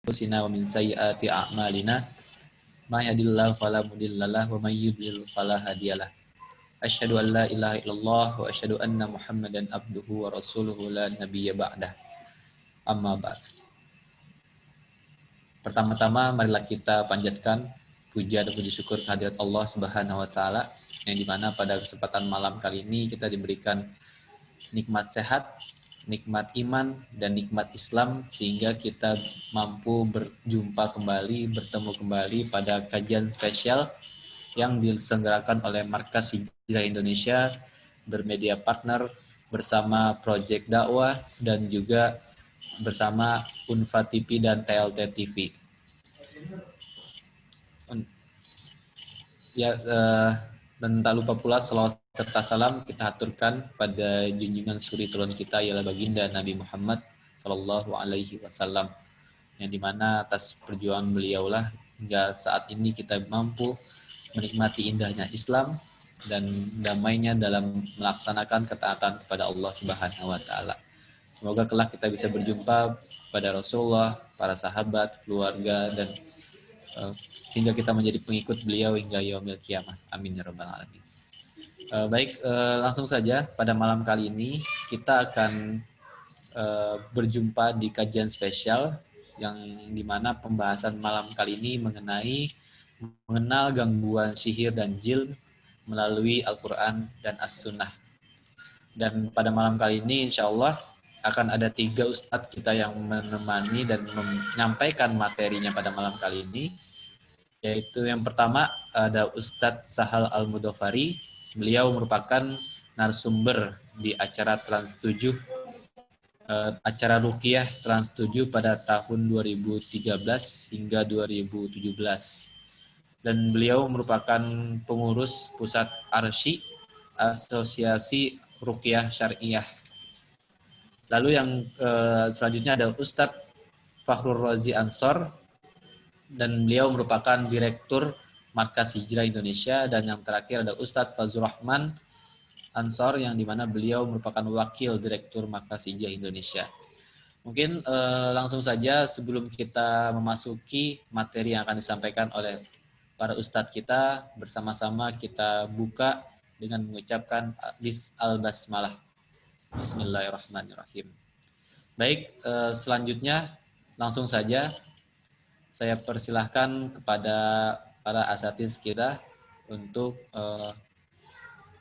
anfusina wa min sayyiati a'malina may yahdihillahu fala mudhillalah wa may yudlil fala hadiyalah. Asyhadu an la ilaha illallah wa asyhadu anna Muhammadan abduhu wa rasuluhu la nabiyya ba'dah. Amma ba'd. Pertama-tama marilah kita panjatkan puja dan puji syukur kehadirat Allah Subhanahu wa taala yang dimana pada kesempatan malam kali ini kita diberikan nikmat sehat, nikmat iman, dan nikmat Islam sehingga kita mampu berjumpa kembali, bertemu kembali pada kajian spesial yang diselenggarakan oleh Markas Hijrah Indonesia bermedia partner bersama Project Dakwah dan juga bersama Unfa TV dan TLT TV. Dan tak lupa pula selawat serta salam kita aturkan pada junjungan suri turun kita ialah baginda Nabi Muhammad Shallallahu Alaihi Wasallam yang dimana atas perjuangan beliaulah hingga saat ini kita mampu menikmati indahnya Islam dan damainya dalam melaksanakan ketaatan kepada Allah Subhanahu Wa Taala. Semoga kelak kita bisa berjumpa pada Rasulullah, para sahabat, keluarga dan sehingga kita menjadi pengikut beliau hingga yaumil qiyamah. Amin ya rabbal alamin. Langsung saja pada malam kali ini kita akan berjumpa di kajian spesial yang dimana pembahasan malam kali ini mengenal gangguan sihir dan jin melalui Al-Quran dan As-Sunnah. Dan pada malam kali ini insya Allah akan ada 3 ustadz kita yang menemani dan menyampaikan materinya pada malam kali ini. Yaitu yang pertama ada Ustadz Sahal Al-Mudofari. Beliau merupakan narasumber di acara Trans 7, acara Ruqyah Trans 7 pada tahun 2013 hingga 2017. Dan beliau merupakan pengurus pusat Arsy, Asosiasi Ruqyah Syariah. Lalu yang selanjutnya ada Ustadz Fakhrul Razi Ansor, dan beliau merupakan Direktur Markas Hijrah Indonesia. Dan yang terakhir ada Ustadz Fazlur Rahman Ansor yang dimana beliau merupakan Wakil Direktur Markas Hijrah Indonesia. Mungkin langsung saja sebelum kita memasuki materi yang akan disampaikan oleh para Ustadz kita, bersama-sama kita buka dengan mengucapkan Al-Basmalah. Bismillahirrahmanirrahim. Baik, selanjutnya langsung saja saya persilahkan kepada para asatiz kita untuk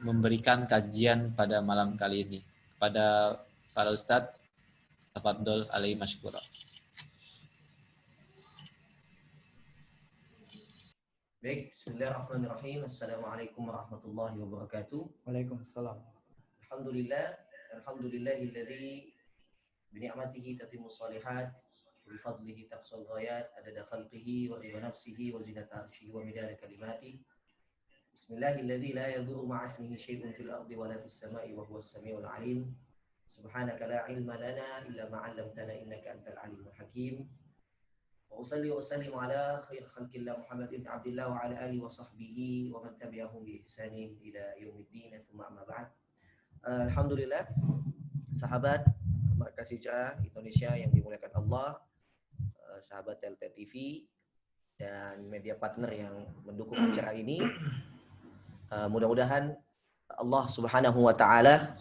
memberikan kajian pada malam kali ini. Kepada para ustadz, tafadhol alaihi masykura. Baik, bismillahirrahmanirrahim. Assalamualaikum warahmatullahi wabarakatuh. Waalaikumsalam. Alhamdulillahilladzi bi ni'matihi tatimmus shalihat wa bi fadlihi taqsul ghayat adada khalqihi wa ridha nafsihi wa zinata arshihi wa midada kalimatihi. Bismillahilladzi la yadurru ma'a ismihi syai'un fil ardi wa la fis sama'i wa huwas samiul 'alim. Subhanaka la ilma lana illa ma 'allamtana innaka antal 'alimul hakim. Wa usalli wa usallimu ala khair khalqillah Muhammad ibn Abdillah wa ala alihi wa sahbihi wa man tabi'ahum bi ihsanin ila yaumiddin. Tsumma amma ba'd. Alhamdulillah, sahabat Markas Hijrah Indonesia yang dimuliakan Allah, sahabat TLT TV dan media partner yang mendukung acara ini, mudah-mudahan Allah Subhanahu wa taala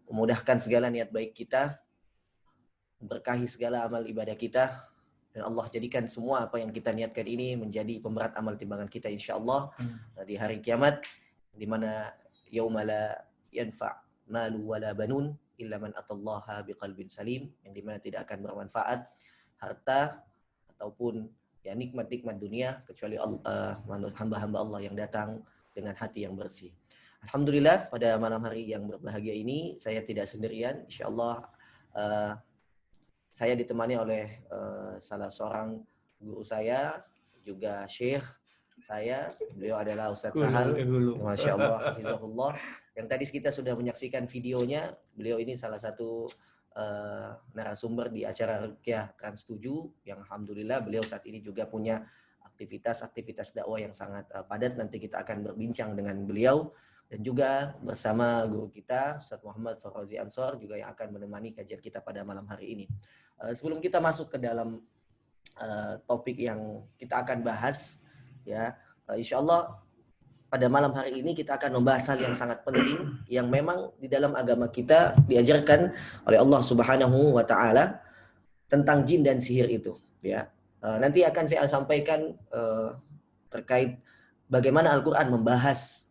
memudahkan segala niat baik kita, memberkahi segala amal ibadah kita, dan Allah jadikan semua apa yang kita niatkan ini menjadi pemberat amal timbangan kita insyaallah di hari kiamat, di mana yauma la yanfa' malu wala banun illa man atallaha biqalbin salim, yang dimana tidak akan bermanfaat harta ataupun ya nikmat-nikmat dunia kecuali hamba-hamba Allah yang datang dengan hati yang bersih. Alhamdulillah, pada malam hari yang berbahagia ini saya tidak sendirian. Insyaallah saya ditemani oleh salah seorang guru saya, juga syekh saya. Beliau adalah Ustadz Sahal. Masya Allah, hafizahullah. Yang tadi kita sudah menyaksikan videonya. Beliau ini salah satu narasumber di acara Ruqyah Trans 7 yang alhamdulillah beliau saat ini juga punya aktivitas dakwah yang sangat padat. Nanti kita akan berbincang dengan beliau. dan juga bersama guru kita Ustaz Muhammad Fauzi Ansor juga yang akan menemani kajian kita pada malam hari ini. Sebelum kita masuk ke dalam topik yang kita akan bahas, ya, insya Allah pada malam hari ini kita akan membahas hal yang sangat penting yang memang di dalam agama kita diajarkan oleh Allah Subhanahu wa taala tentang jin dan sihir itu, ya. Nanti akan saya sampaikan terkait bagaimana Al-Qur'an membahas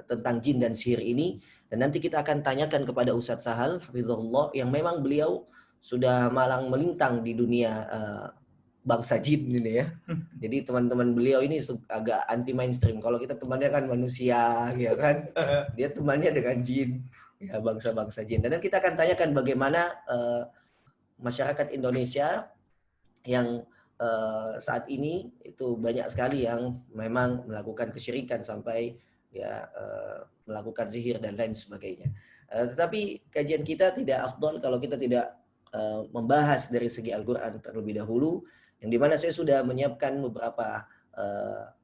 tentang jin dan sihir ini, dan nanti kita akan tanyakan kepada Ustadz Sahal hafizahullah yang memang beliau sudah malang melintang di dunia bangsa jin ini ya. Jadi teman-teman beliau ini agak anti mainstream. Kalau kita temannya kan manusia, ya kan. Dia temannya dengan jin, ya, bangsa-bangsa jin. Dan kita akan tanyakan bagaimana masyarakat Indonesia yang saat ini itu banyak sekali yang memang melakukan kesyirikan sampai ya melakukan sihir dan lain sebagainya. Tetapi kajian kita tidak afdol kalau kita tidak membahas dari segi Al-Quran terlebih dahulu, yang dimana saya sudah menyiapkan beberapa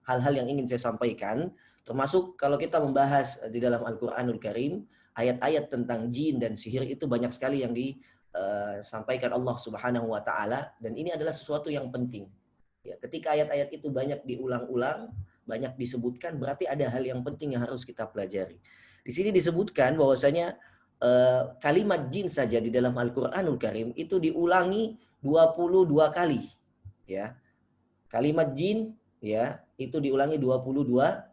hal-hal yang ingin saya sampaikan, termasuk kalau kita membahas di dalam Al-Quranul Karim, ayat-ayat tentang jin dan sihir itu banyak sekali yang disampaikan Allah Subhanahu wa taala, dan ini adalah sesuatu yang penting. Ya, ketika ayat-ayat itu banyak diulang-ulang, banyak disebutkan, berarti ada hal yang penting yang harus kita pelajari. Di sini disebutkan bahwasanya kalimat jin saja di dalam Al-Quranul Karim itu diulangi 22 kali. Ya, kalimat jin ya itu diulangi 22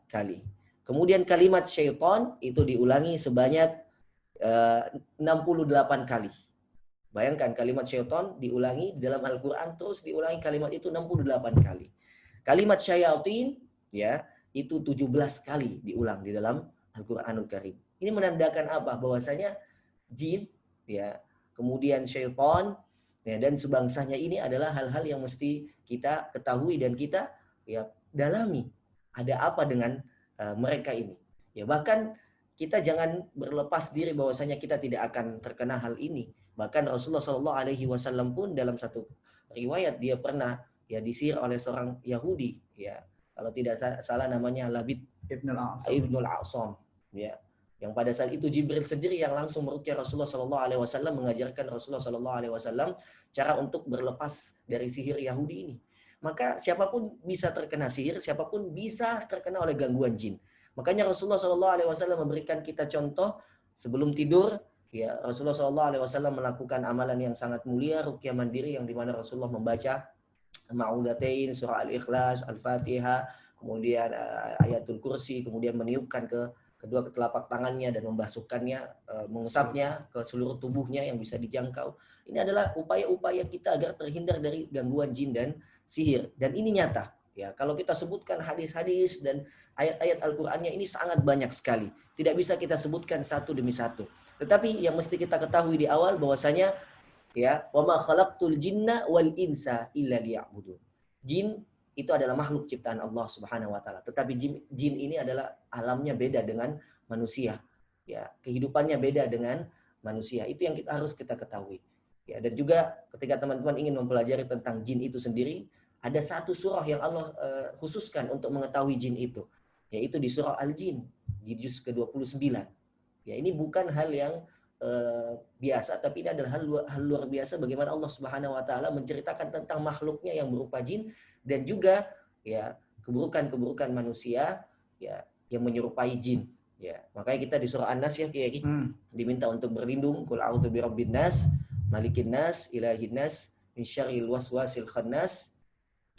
kali. Kemudian kalimat syaitan itu diulangi sebanyak 68 kali. Bayangkan kalimat syaitan diulangi dalam Al-Quran, terus diulangi kalimat itu 68 kali. Kalimat syayatin ya itu 17 kali diulang di dalam Al-Quranul Karim. Ini menandakan apa? Bahwasanya jin ya, kemudian syaitan ya, dan sebangsanya ini adalah hal-hal yang mesti kita ketahui dan kita ya dalami. Ada apa dengan mereka ini? Ya, bahkan kita jangan berlepas diri bahwasanya kita tidak akan terkena hal ini. Bahkan Rasulullah Shallallahu Alaihi Wasallam pun dalam satu riwayat dia pernah ya disihir oleh seorang Yahudi, ya kalau tidak salah namanya Labid Ibnul A'sam, ya. Yang pada saat itu Jibril sendiri yang langsung meruqyah Rasulullah Shallallahu Alaihi Wasallam, mengajarkan Rasulullah Shallallahu Alaihi Wasallam cara untuk berlepas dari sihir Yahudi ini. Maka siapapun bisa terkena sihir, siapapun bisa terkena oleh gangguan jin. Makanya Rasulullah Shallallahu Alaihi Wasallam memberikan kita contoh sebelum tidur. Ya, Rasulullah Shallallahu Alaihi Wasallam melakukan amalan yang sangat mulia, ruqyah mandiri, yang dimana Rasulullah membaca Ma'udzatain, surah Al-Ikhlas, Al-Fatihah, kemudian ayatul kursi, kemudian meniupkan ke kedua telapak tangannya dan membasuhkannya, mengusapnya ke seluruh tubuhnya yang bisa dijangkau. Ini adalah upaya-upaya kita agar terhindar dari gangguan jin dan sihir. Dan ini nyata. Ya, kalau kita sebutkan hadis-hadis dan ayat-ayat Al-Qur'annya ini sangat banyak sekali. Tidak bisa kita sebutkan satu demi satu. Tetapi yang mesti kita ketahui di awal bahwasanya ya, wa ma khalaqtul jinna wal insa illa liya'budun. Jin itu adalah makhluk ciptaan Allah Subhanahu wa taala. Tetapi jin ini adalah alamnya beda dengan manusia. Ya, kehidupannya beda dengan manusia. Itu yang harus kita ketahui. Ya, dan juga ketika teman-teman ingin mempelajari tentang jin itu sendiri, ada satu surah yang Allah khususkan untuk mengetahui jin itu, yaitu di surah Al-Jin di juz ke-29. Ya, ini bukan hal yang biasa, tapi ini adalah hal luar biasa bagaimana Allah Subhanahu wa taala menceritakan tentang makhluknya yang berupa jin dan juga ya keburukan-keburukan manusia ya yang menyerupai jin. Ya, makanya kita di surah An-Nas ya Kiai diminta untuk berlindung, qul a'udzu birabbin nas, malikin nas, ilahin nas, min syarril waswasil khannas,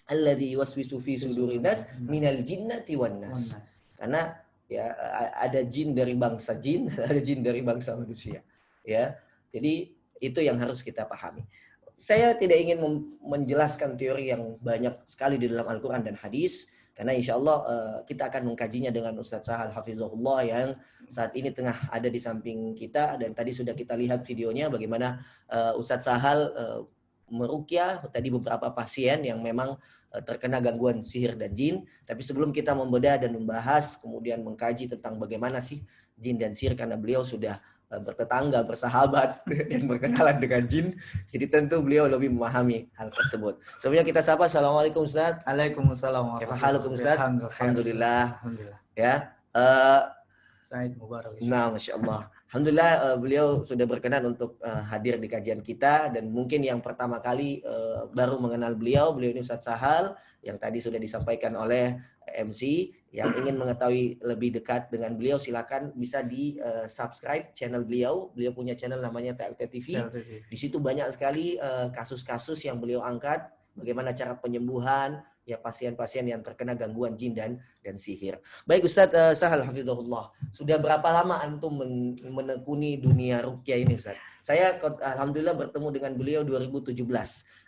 alladzi yuwaswisu fi sudurin nas minal jinnati wan nas. Karena ya ada jin dari bangsa jin, ada jin dari bangsa manusia. Ya, jadi itu yang harus kita pahami. Saya tidak ingin menjelaskan teori yang banyak sekali di dalam Al-Quran dan hadis, karena insya Allah kita akan mengkajinya dengan Ustadz Sahal Hafizahullah yang saat ini tengah ada di samping kita, dan tadi sudah kita lihat videonya bagaimana Ustadz Sahal meruqyah tadi beberapa pasien yang memang terkena gangguan sihir dan jin. Tapi sebelum kita membedah dan membahas, kemudian mengkaji tentang bagaimana sih jin dan sihir, karena beliau sudah bertetangga, bersahabat, dan berkenalan dengan jin, jadi tentu beliau lebih memahami hal tersebut. Sebelumnya kita sapa, Assalamualaikum Ustaz. Waalaikumsalam. Kaifa halukum Ustaz? Alhamdulillah. Alhamdulillah. Ya, Said Mubarak. Nah, Masya Allah. Alhamdulillah beliau sudah berkenan untuk hadir di kajian kita, dan mungkin yang pertama kali baru mengenal beliau ini Ustadz Sahal, yang tadi sudah disampaikan oleh MC. Yang ingin mengetahui lebih dekat dengan beliau, silakan bisa di subscribe channel beliau. Beliau punya channel namanya TLT TV. Di situ banyak sekali kasus-kasus yang beliau angkat, bagaimana cara penyembuhan ya pasien-pasien yang terkena gangguan jin dan sihir. Baik Ustadz Sahal hafizahullah, sudah berapa lama antum menekuni dunia ruqyah ini Ustadz? Saya alhamdulillah bertemu dengan beliau 2017.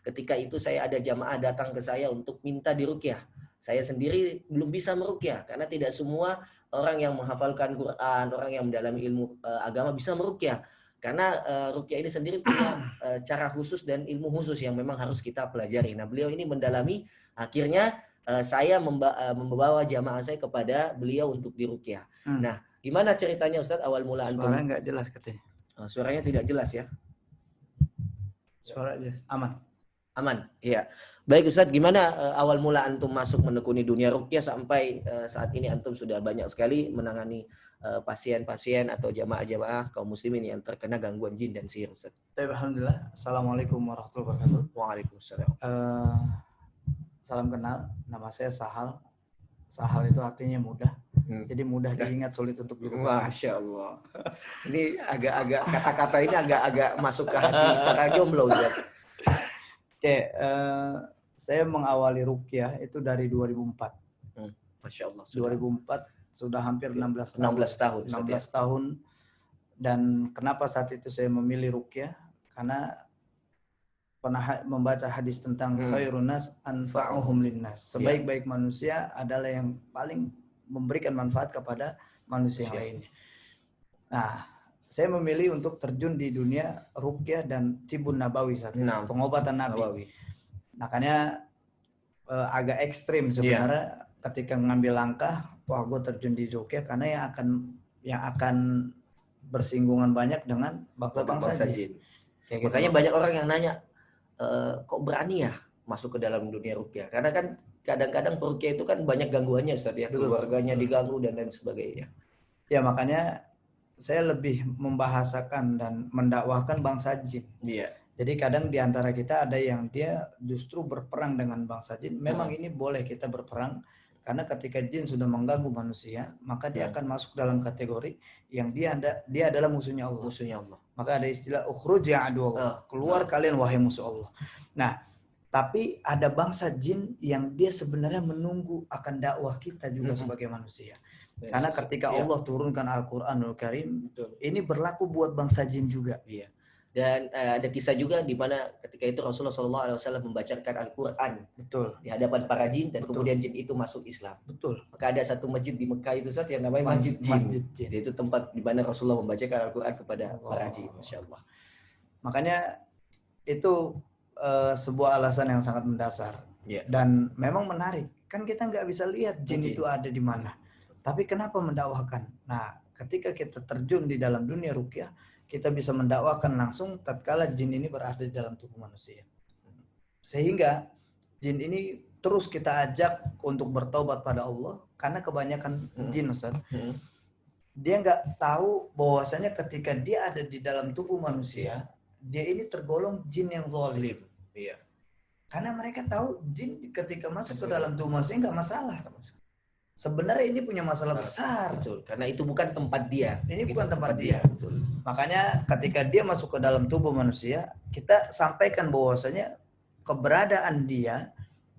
Ketika itu saya ada jamaah datang ke saya untuk minta diruqyah. Saya sendiri belum bisa meruqyah karena tidak semua orang yang menghafalkan Quran, orang yang mendalami ilmu agama bisa meruqyah. Karena ruqyah ini sendiri punya cara khusus dan ilmu khusus yang memang harus kita pelajari. Nah, beliau ini mendalami, akhirnya saya membawa jamaah saya kepada beliau untuk diruqyah. Nah, gimana ceritanya Ustadz awal mula antum? Suaranya nggak jelas katanya. Suaranya tidak jelas ya? Suara jelas. Aman. Aman, iya. Baik Ustadz, gimana awal mula antum masuk menekuni dunia ruqyah sampai saat ini antum sudah banyak sekali menangani pasien-pasien atau jamaah-jamaah kaum muslimin yang terkena gangguan jin dan sihir Ustadz? Alhamdulillah. Assalamualaikum warahmatullahi wabarakatuh. Waalaikumsalam. Salam kenal, nama saya Sahal. Sahal itu artinya mudah. Jadi mudah diingat, sulit untuk dilupakan. Masya Allah. Ini agak-agak kata-kata ini agak-agak masuk ke hati para jomblo Ustadz. Oke, saya mengawali ruqyah itu dari 2004. Masya Allah. 2004 sudah hampir 16 tahun. 16 tahun. 16 tahun. Dan kenapa saat itu saya memilih ruqyah? Karena pernah membaca hadis tentang khairun nas anfa'uhum linnas. Sebaik-baik manusia adalah yang paling memberikan manfaat kepada manusia yang lainnya. Nah, saya memilih untuk terjun di dunia ruqyah dan tibun nabawi saat itu, pengobatan nabi. Makanya agak ekstrim sebenarnya ketika mengambil langkah, wah gue terjun di ruqyah karena yang akan bersinggungan banyak dengan bangsa-bangsa jin. Makanya gitu. Banyak orang yang nanya, kok berani ya masuk ke dalam dunia ruqyah? Karena kan kadang-kadang ruqyah itu kan banyak gangguannya Ustaz ya, keluarganya diganggu dan lain sebagainya. Ya makanya saya lebih membahasakan dan mendakwahkan bangsa jin. Iya. Jadi kadang di antara kita ada yang dia justru berperang dengan bangsa jin. Memang ini boleh kita berperang karena ketika jin sudah mengganggu manusia, maka dia akan masuk dalam kategori yang dia adalah musuhnya Allah. Musuhnya Allah. Maka ada istilah ukhruj ya adu Allah. Keluar kalian wahai musuh Allah. Nah, tapi ada bangsa jin yang dia sebenarnya menunggu akan dakwah kita juga sebagai manusia. Karena ketika Allah turunkan Al-Quranul Karim, ini berlaku buat bangsa jin juga. Iya. Dan ada kisah juga di mana ketika itu Rasulullah SAW membacakan Al-Quran di hadapan para jin dan kemudian jin itu masuk Islam. Betul. Maka ada satu masjid di Mekah itu Ustaz yang namanya Masjid Jin. Itu tempat di mana Rasulullah membacakan Al-Quran kepada para jin. Masya Allah. Makanya itu sebuah alasan yang sangat mendasar dan memang menarik. Kan kita nggak bisa lihat jin itu ada di mana. Tapi kenapa mendakwahkan? Nah, ketika kita terjun di dalam dunia ruqyah, kita bisa mendakwahkan langsung tatkala jin ini berada di dalam tubuh manusia. Sehingga jin ini terus kita ajak untuk bertaubat pada Allah, karena kebanyakan jin Ustaz, dia nggak tahu bahwasanya ketika dia ada di dalam tubuh manusia, dia ini tergolong jin yang zalim. Iya. Karena mereka tahu jin ketika masuk ke dalam tubuh manusia nggak masalah. Sebenarnya ini punya masalah besar. Betul, karena itu bukan tempat dia. Ini bukan tempat dia. Betul. Makanya ketika dia masuk ke dalam tubuh manusia, kita sampaikan bahwasanya keberadaan dia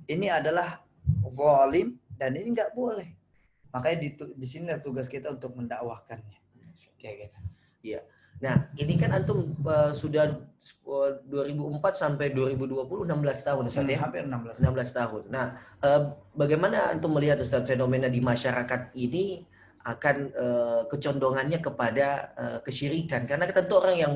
ini adalah zalim dan ini nggak boleh. Makanya di sini tugas kita untuk mendakwahkannya. Kayak gitu. Iya. Nah, ini kan antum sudah 2004 sampai 2020 16 tahun Ustaz ya? Hampir 16 tahun. Nah, bagaimana antum melihat Ustaz fenomena di masyarakat ini akan kecondongannya kepada kesyirikan? Karena tentu orang yang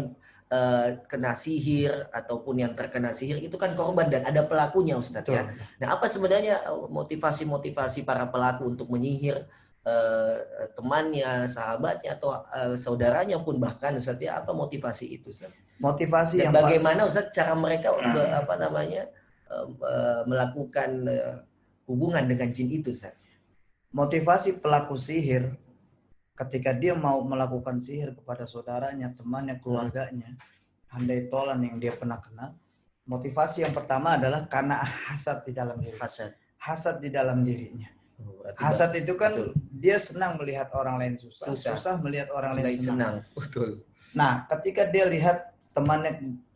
kena sihir ataupun yang terkena sihir itu kan korban dan ada pelakunya Ustaz ya. Nah, apa sebenarnya motivasi-motivasi para pelaku untuk menyihir temannya, sahabatnya atau saudaranya pun bahkan Ustaz ya, apa motivasi itu Ustaz? Motivasi dan yang bagaimana Ustaz cara mereka melakukan hubungan dengan jin itu Ustaz? Motivasi pelaku sihir ketika dia mau melakukan sihir kepada saudaranya, temannya, keluarganya, handai tolan yang dia pernah kenal, motivasi yang pertama adalah karena hasad di dalam diri. Hasad di dalam dirinya. Hasad itu kan dia senang melihat orang lain susah melihat orang lain senang. Betul. Nah, ketika dia lihat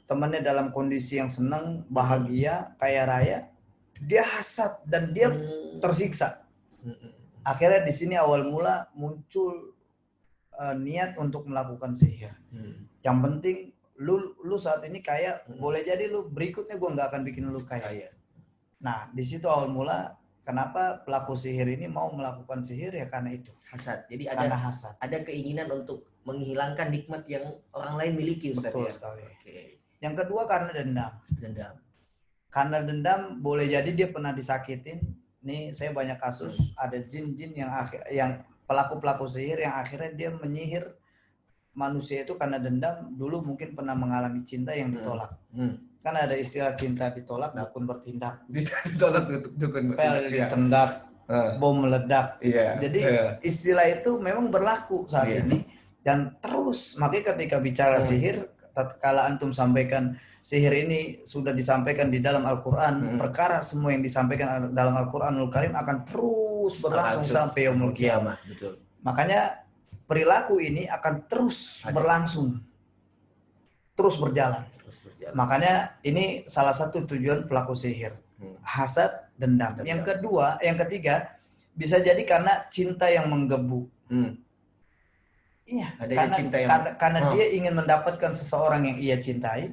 temannya dalam kondisi yang senang, bahagia, kaya raya, dia hasad dan dia tersiksa. Akhirnya di sini awal mula muncul niat untuk melakukan sihir. Yang penting lu saat ini kaya, boleh jadi lu berikutnya gue nggak akan bikin lu kaya. Nah, di situ awal mula kenapa pelaku sihir ini mau melakukan sihir ya karena itu. Hasad. Jadi Karena hasad. ada keinginan untuk menghilangkan nikmat yang orang lain miliki, Ustaz. Betul ya? sekali. Oke. Yang kedua karena dendam. Karena dendam boleh jadi dia pernah disakitin. Nih saya banyak kasus ada jin-jin yang pelaku sihir yang akhirnya dia menyihir manusia itu karena dendam. Dulu mungkin pernah mengalami cinta yang ditolak. Kan ada istilah cinta ditolak, dukun bertindak. Ditolak dukun Pel ditenggak, bom meledak. Jadi istilah itu memang berlaku saat ini dan terus. Makanya ketika bicara sihir, tatkala antum sampaikan sihir ini sudah disampaikan di dalam Al-Quran, perkara semua yang disampaikan dalam Al-Quranul Karim akan terus berlangsung sampai yaumul qiyamah. Makanya perilaku ini akan terus berlangsung, terus berjalan. Makanya ini salah satu tujuan pelaku sihir. Hasad, dendam. Yang ketiga bisa jadi karena cinta yang menggebu. Iya, karena dia ingin mendapatkan seseorang yang ia cintai,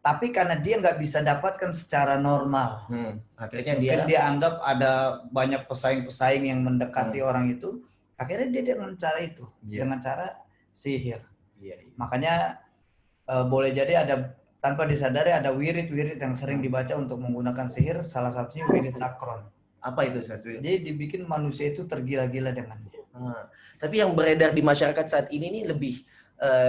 tapi karena dia nggak bisa dapatkan secara normal. Akhirnya mungkin dia anggap ada banyak pesaing-pesaing yang mendekati orang itu, akhirnya dia dengan cara itu, dengan cara sihir. Makanya boleh jadi ada tanpa disadari ada wirid-wirid yang sering dibaca untuk menggunakan sihir, salah satunya wirid akron. Apa itu, Ustaz? Jadi dibikin manusia itu tergila-gila dengannya. Tapi yang beredar di masyarakat saat ini nih lebih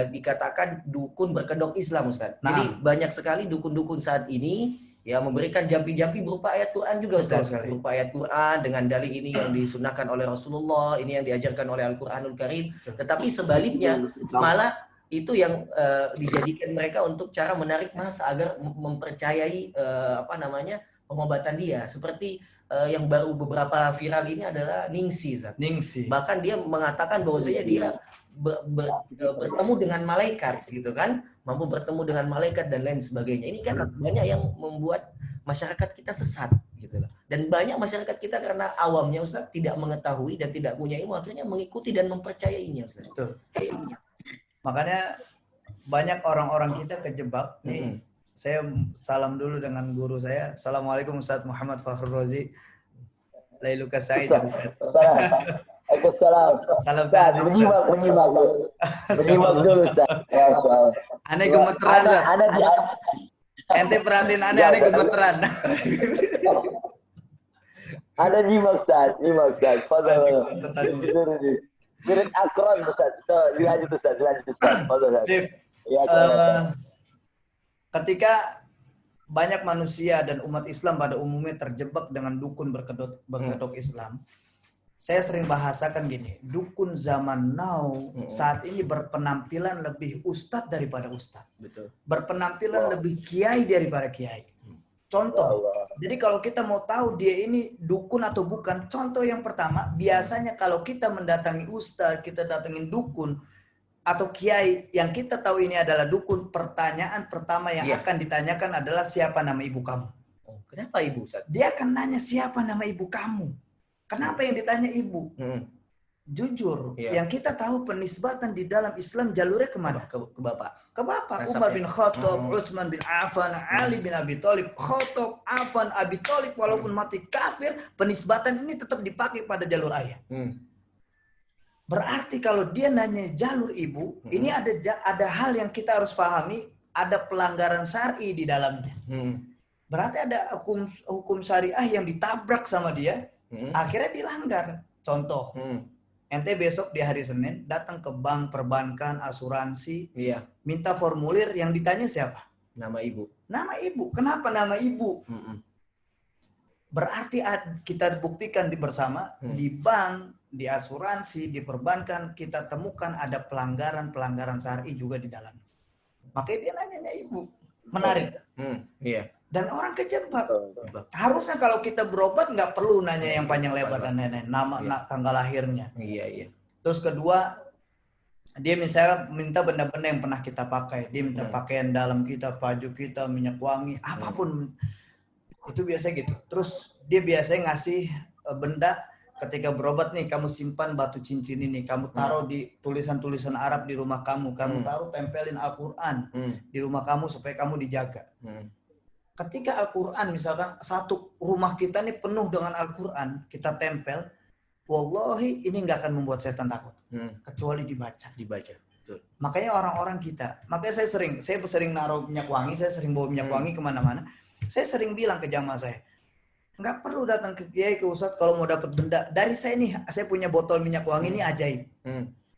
dikatakan dukun berkedok Islam, Ustaz. Jadi banyak sekali dukun-dukun saat ini ya memberikan jampi-jampi berupa ayat Quran juga, Ustaz. Berupa ayat Quran dengan dalil ini yang disunahkan oleh Rasulullah, ini yang diajarkan oleh Al-Quranul Karim. Tetapi sebaliknya malah itu yang dijadikan mereka untuk cara menarik massa agar mempercayai pengobatan dia. Seperti yang baru beberapa viral ini adalah Ningsi. Bahkan dia mengatakan bahwasanya dia bertemu dengan malaikat, gitu kan, mampu bertemu dengan malaikat dan lain sebagainya. Ini kan banyak yang membuat masyarakat kita sesat, gitu. Dan banyak masyarakat kita karena awamnya, Ustaz, tidak mengetahui dan tidak punya ilmu, akhirnya mengikuti dan mempercayainya, Ustaz. Betul. Makanya banyak orang-orang kita kejebak. Nih, saya salam dulu dengan guru saya. Assalamualaikum Ustaz Muhammad Fakhrul Razi. Lailuka Said Ustaz. Salam ta'azim. Menyimak dulu Ustaz. Aneh gemeteran. Ente perhatiin aneh gemeteran. Ada nyimak Ustaz. Fadhal. Wirid akron Ustaz. Dilanjut Ustaz. Fadhal. Ketika banyak manusia dan umat Islam pada umumnya terjebak dengan dukun berkedok Islam, saya sering bahasakan gini, dukun zaman now saat ini berpenampilan lebih ustadz daripada ustadz. Betul. Berpenampilan lebih kiai daripada kiai. Contoh, jadi kalau kita mau tahu dia ini dukun atau bukan, contoh yang pertama, biasanya kalau kita mendatangi ustadz, kita datangin dukun, atau kiai yang kita tahu ini adalah dukun, pertanyaan pertama yang akan ditanyakan adalah siapa nama ibu kamu. Kenapa ibu, Ustaz? Dia akan nanya siapa nama ibu kamu. Kenapa yang ditanya ibu? Jujur, yang kita tahu penisbatan di dalam Islam jalurnya kemana? Ke bapak. Ke bapak. Umar bin Khattab, Utsman bin Affan, Ali bin Abi Thalib, Khattab, Affan, Abi Thalib, walaupun mati kafir, penisbatan ini tetap dipakai pada jalur ayah. Berarti kalau dia nanya jalur ibu, ini ada hal yang kita harus pahami, ada pelanggaran syar'i di dalamnya. Berarti ada hukum syariah yang ditabrak sama dia, akhirnya dilanggar. Contoh, ente besok di hari Senin datang ke bank, perbankan, asuransi, minta formulir, yang ditanya siapa? Nama ibu. Nama ibu. Kenapa nama ibu? Berarti kita buktikan bersama di bank, di asuransi, di perbankan kita temukan ada pelanggaran syar'i juga di dalam. Makanya dia nanya ibu, menarik. Iya. Dan orang kejebak. Harusnya kalau kita berobat nggak perlu nanya yang panjang lebar dan lain-lain, nama, tanggal lahirnya. Iya. Terus kedua, dia misalnya minta benda-benda yang pernah kita pakai. Dia minta pakaian dalam kita, baju kita, minyak wangi, apapun. Itu biasa gitu. Terus dia biasanya ngasih benda ketika berobat nih, kamu simpan batu cincin ini, kamu taruh di tulisan-tulisan Arab di rumah kamu taruh tempelin Al-Quran di rumah kamu supaya kamu dijaga. Ketika Al-Quran misalkan satu rumah kita nih penuh dengan Al-Quran, kita tempel, wallahi ini nggak akan membuat setan takut, kecuali dibaca. Betul. Makanya orang-orang kita, makanya saya sering naruh minyak wangi, saya sering bawa minyak wangi kemana-mana. Saya sering bilang ke jamaah saya, nggak perlu datang ke kiai, ke ustadz kalau mau dapat benda. Dari saya nih, saya punya botol minyak wangi ini ajaib.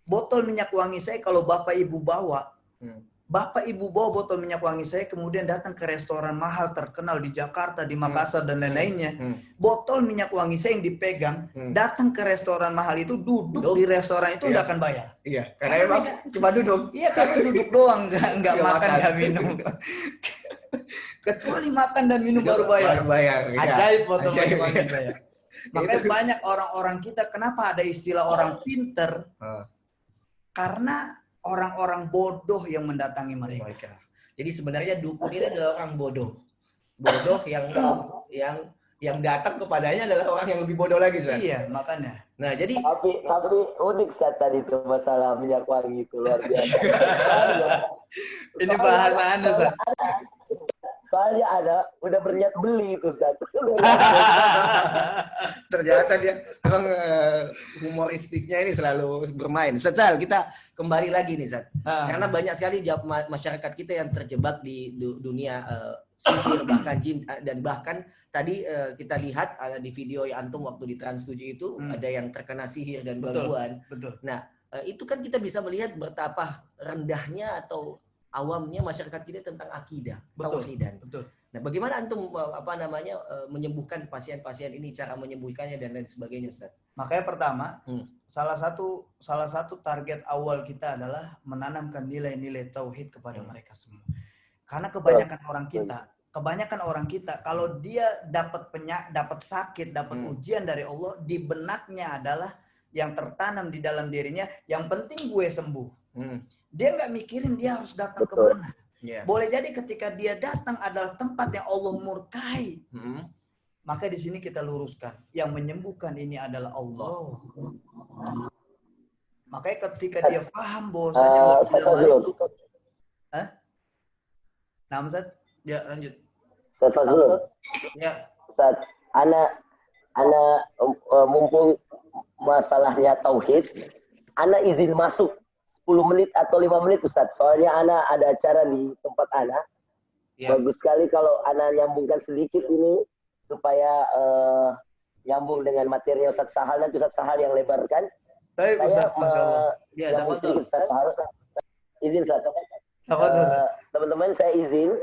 Botol minyak wangi saya kalau bapak ibu bawa botol minyak wangi saya kemudian datang ke restoran mahal terkenal di Jakarta, di Makassar dan lain-lainnya. Botol minyak wangi saya yang dipegang, datang ke restoran mahal itu, duduk di restoran itu nggak akan bayar. Iya, karena memang cuma duduk. Iya, karena duduk doang, nggak makan, nggak minum. Kecuali makan dan minum baru bayar. Ajaib botol minyak wangi saya. Makanya banyak orang-orang kita, kenapa ada istilah orang pinter? Karena orang-orang bodoh yang mendatangi mereka. Jadi sebenarnya dukun ini adalah orang bodoh. Bodoh yang datang kepadanya adalah orang yang lebih bodoh lagi, Ustaz. Iya, makanya. Nah, jadi tapi unik Ustaz tadi itu masalah minyak wangi itu luar biasa. Ini bahasa Ustaz. Soalnya ada udah berniat beli itu Ustaz. Ternyata dia memang humoristiknya ini selalu bermain. Ustaz, kita kembali lagi nih, Ustaz. Karena banyak sekali masyarakat kita yang terjebak di dunia sihir, bahkan jin, dan bahkan tadi kita lihat di video yang antum waktu di Trans 7 itu ada yang terkena sihir dan gangguan. Betul. Nah, itu kan kita bisa melihat betapa rendahnya atau awamnya masyarakat kita tentang akidah, tauhidan. Betul. Nah, bagaimana antum menyembuhkan pasien-pasien ini, cara menyembuhkannya dan lain sebagainya, Ustaz? Makanya pertama, salah satu target awal kita adalah menanamkan nilai-nilai tauhid kepada mereka semua. Karena kebanyakan orang kita kalau dia dapat sakit, dapat ujian dari Allah, di benaknya adalah yang tertanam di dalam dirinya, yang penting gue sembuh. Dia nggak mikirin dia harus datang ke mana. Boleh jadi ketika dia datang adalah tempat yang Allah murkai. Maka di sini kita luruskan, yang menyembuhkan ini adalah Allah. Makanya ketika dia paham bahwasanya Nah, Ustaz? Ya, lanjut. Ustaz dulu. Ya. Ustaz, ana mumpung masalahnya tauhid, ana izin masuk 10 menit atau 5 menit Ustaz. Soalnya ana ada acara di tempat ana. Bagus sekali kalau ana nyambungkan sedikit ini supaya nyambung dengan materi Ustaz Sahal, nanti Ustaz Sahal yang lebarkan. Baik, Ustaz, masyaallah. Ya, dapat Ustaz Sahal. Izin Ustaz. Teman-teman saya izin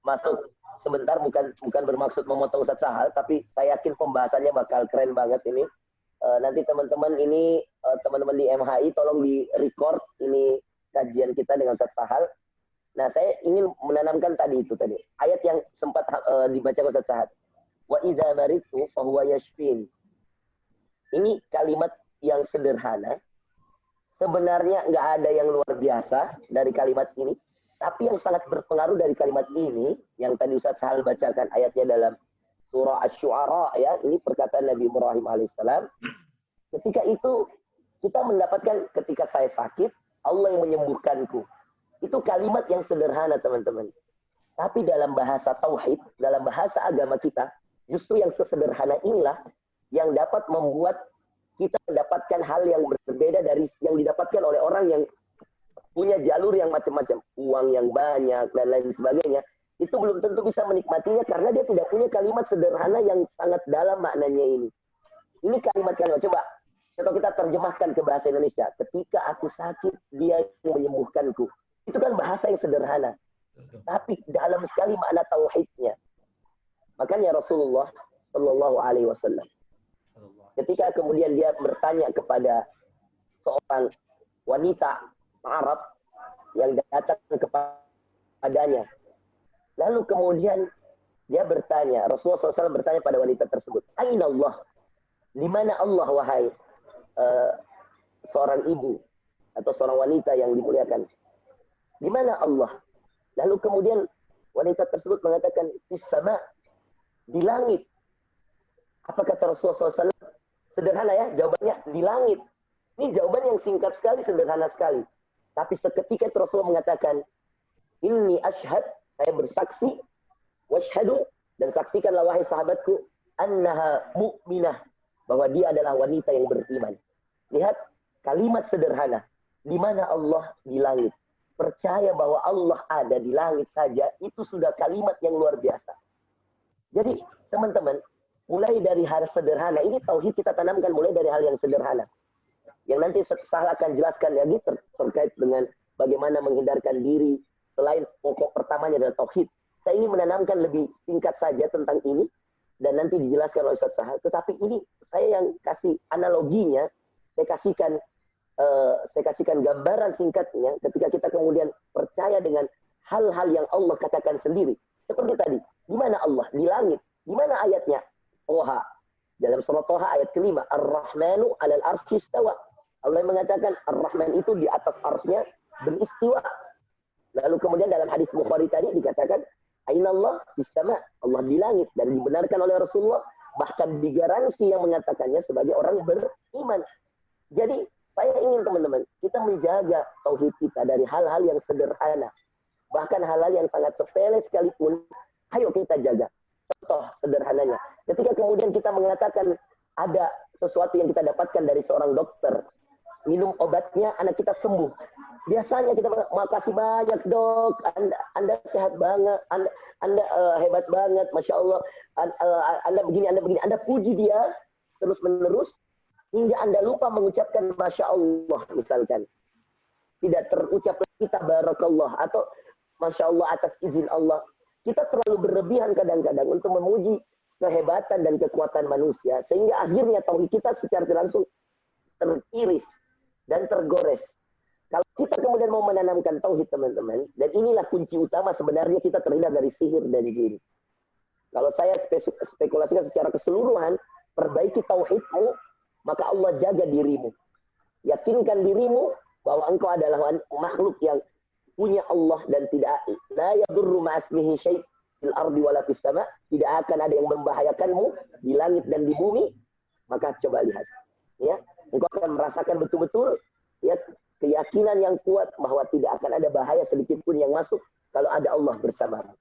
masuk sebentar, bukan bermaksud memotong Ustaz Sahal, tapi saya yakin pembahasannya bakal keren banget ini. Nanti teman-teman ini teman-teman di MHI tolong di record ini kajian kita dengan Ustaz Sahal. Nah, saya ingin menanamkan tadi ayat yang sempat dibaca Ustaz Sahal. Wa idza maritu fa huwa yashfin. Ini kalimat yang sederhana. Sebenarnya nggak ada yang luar biasa dari kalimat ini, tapi yang sangat berpengaruh dari kalimat ini yang tadi Ustaz Sahal bacakan ayatnya dalam surah Asy-Syu'ara, ya, ini perkataan Nabi Ibrahim alaihissalam. Ketika itu kita mendapatkan, ketika saya sakit, Allah yang menyembuhkanku. Itu kalimat yang sederhana, teman-teman. Tapi dalam bahasa tauhid, dalam bahasa agama kita, justru yang sesederhana inilah yang dapat membuat kita mendapatkan hal yang berbeda dari yang didapatkan oleh orang yang punya jalur yang macam-macam, uang yang banyak dan lain sebagainya. Itu belum tentu bisa menikmatinya karena dia tidak punya kalimat sederhana yang sangat dalam maknanya ini. Ini kalimat-kalimat, coba kalau kita terjemahkan ke bahasa Indonesia, ketika aku sakit, dia yang menyembuhkanku. Itu kan bahasa yang sederhana. Tapi dalam sekali makna tauhidnya. Makanya Rasulullah Sallallahu Alaihi Wasallam. Ketika kemudian dia bertanya kepada seorang wanita Arab yang datang kepadanya, lalu kemudian dia bertanya, Rasulullah SAW bertanya pada wanita tersebut, Aina Allah? Di mana Allah, wahai seorang ibu atau seorang wanita yang dimuliakan? Di mana Allah? Lalu kemudian wanita tersebut mengatakan, Fis sama, di langit. Apa kata Rasulullah SAW? Sederhana ya, jawabannya di langit. Ini jawaban yang singkat sekali, sederhana sekali. Tapi seketika itu Rasulullah mengatakan, Inni ashhad, saya bersaksi, washhadu, dan saksikanlah wahai sahabatku, annaha mu'minah, bahwa dia adalah wanita yang beriman. Lihat, kalimat sederhana. Di mana Allah? Di langit. Percaya bahwa Allah ada di langit saja, itu sudah kalimat yang luar biasa. Jadi, teman-teman, mulai dari hal sederhana, ini tauhid kita tanamkan mulai dari hal yang sederhana. Yang nanti saya akan jelaskan lagi terkait dengan bagaimana menghindarkan diri, selain pokok pertamanya adalah tauhid. Saya ingin menanamkan lebih singkat saja tentang ini, dan nanti dijelaskan oleh Ustaz Sahal. Tetapi ini saya yang kasih analoginya, saya kasihkan gambaran singkatnya ketika kita kemudian percaya dengan hal-hal yang Allah katakan sendiri. Seperti tadi, di mana Allah? Di langit. Di mana ayatnya? Toha. Dalam surah Toha ayat kelima, Ar-Rahmanu 'alal 'arsy istawa. Allah mengatakan Ar-Rahman itu di atas arsy-Nya beristiwa. Lalu kemudian dalam hadis Bukhari tadi dikatakan Aina Allah fis sama, Allah di langit, dan dibenarkan oleh Rasulullah, bahkan digaransi yang mengatakannya sebagai orang beriman. Jadi saya ingin teman-teman kita menjaga tauhid kita dari hal-hal yang sederhana, bahkan hal-hal yang sangat sepele sekalipun, ayo kita jaga. Contoh sederhananya, ketika kemudian kita mengatakan ada sesuatu yang kita dapatkan dari seorang dokter, minum obatnya, anak kita sembuh. Biasanya kita makasih banyak dok, Anda sehat banget, Anda hebat banget, Masya Allah, Anda begini, Anda puji dia terus-menerus, hingga Anda lupa mengucapkan Masya Allah misalkan. Tidak terucap kita Barakallah atau Masya Allah atas izin Allah. Kita terlalu berlebihan kadang-kadang untuk memuji kehebatan dan kekuatan manusia, sehingga akhirnya tauhid kita secara langsung teriris dan tergores. Kalau kita kemudian mau menanamkan tauhid teman-teman, dan inilah kunci utama sebenarnya kita terhindar dari sihir dan jin. Kalau saya spekulasikan secara keseluruhan, perbaiki tauhidmu, maka Allah jaga dirimu. Yakinkan dirimu bahwa engkau adalah makhluk yang punya Allah dan tidak la yadurru ma'asmihi syai' fil ardi wala fis sama', tidak akan ada yang membahayakanmu di langit dan di bumi. Maka coba lihat, ya, engkau akan merasakan betul-betul ya keyakinan yang kuat bahwa tidak akan ada bahaya sedikit pun yang masuk kalau ada Allah bersamamu.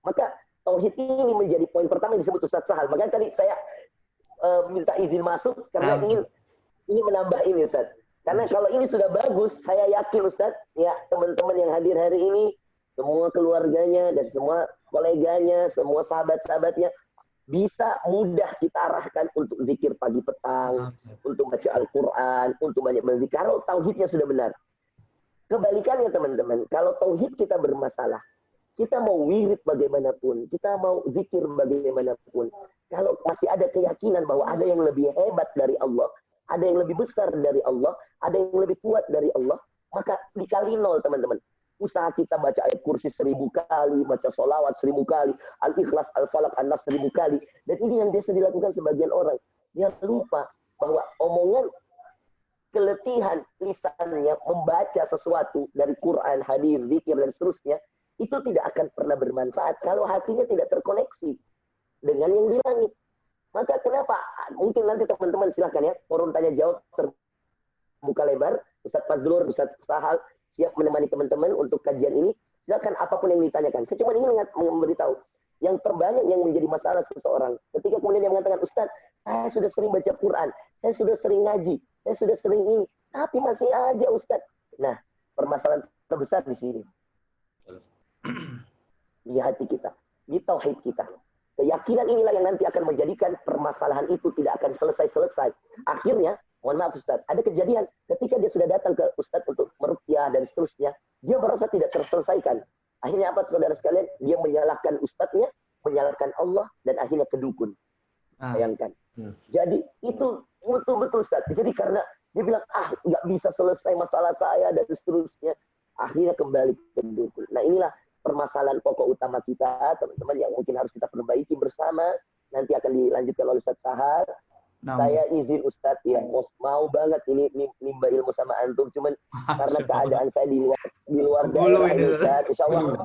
Maka tauhid ini menjadi poin pertama yang disebut Ustaz Sahal. Makanya tadi saya minta izin masuk karena ingin menambah ini Ustaz. Karena kalau ini sudah bagus, saya yakin Ustaz, ya teman-teman yang hadir hari ini, semua keluarganya dan semua koleganya, semua sahabat-sahabatnya bisa mudah kita arahkan untuk zikir pagi petang, untuk baca Al-Quran, untuk banyak berzikir. Kalau tauhidnya sudah benar. Kebalikannya teman-teman, kalau tauhid kita bermasalah, kita mau wirid bagaimanapun, kita mau zikir bagaimanapun, kalau masih ada keyakinan bahwa ada yang lebih hebat dari Allah, ada yang lebih besar dari Allah, ada yang lebih kuat dari Allah, maka dikali 0 teman-teman. Usaha kita baca ayat kursi 1000 kali, baca sholawat 1000 kali, Al-Ikhlas, Al-Falaq, An-Nas 1000 kali. Dan ini yang biasa dilakukan sebagian orang. Dia lupa bahwa omongan keletihan lisannya membaca sesuatu dari Quran, hadis, zikir, dan seterusnya, itu tidak akan pernah bermanfaat kalau hatinya tidak terkoneksi dengan yang di langit. Maka kenapa? Mungkin nanti teman-teman silahkan ya, forum tanya jawab terbuka lebar. Ustaz Fazlur, Ustaz Sahal siap menemani teman-teman untuk kajian ini. Silakan apapun yang ditanyakan. Saya cuma ingin memberitahu yang terbanyak yang menjadi masalah seseorang. Ketika kemudian dia mengatakan, Ustaz, saya sudah sering baca Quran, saya sudah sering ngaji, saya sudah sering ini, tapi masih aja Ustaz. Nah, permasalahan terbesar di sini. Di hati kita, di tauhid kita. Keyakinan inilah yang nanti akan menjadikan permasalahan itu tidak akan selesai-selesai. Akhirnya, mohon maaf Ustaz, ada kejadian ketika dia sudah datang ke Ustaz untuk meruqyah dan seterusnya, dia merasa tidak terselesaikan. Akhirnya apa saudara sekalian? Dia menyalahkan Ustaznya, menyalahkan Allah, dan akhirnya ke dukun. Bayangkan. Jadi itu betul-betul Ustaz. Jadi karena dia bilang, nggak bisa selesai masalah saya dan seterusnya. Akhirnya kembali ke dukun. Nah inilah permasalahan pokok utama kita, teman-teman, yang mungkin harus kita perbaiki bersama. Nanti akan dilanjutkan oleh Ustaz Sahar. Saya izin Ustadz ya, mau banget ini nimba ilmu sama antum, cuman karena keadaan saya di luar daerah ini Ustadz, insya Allah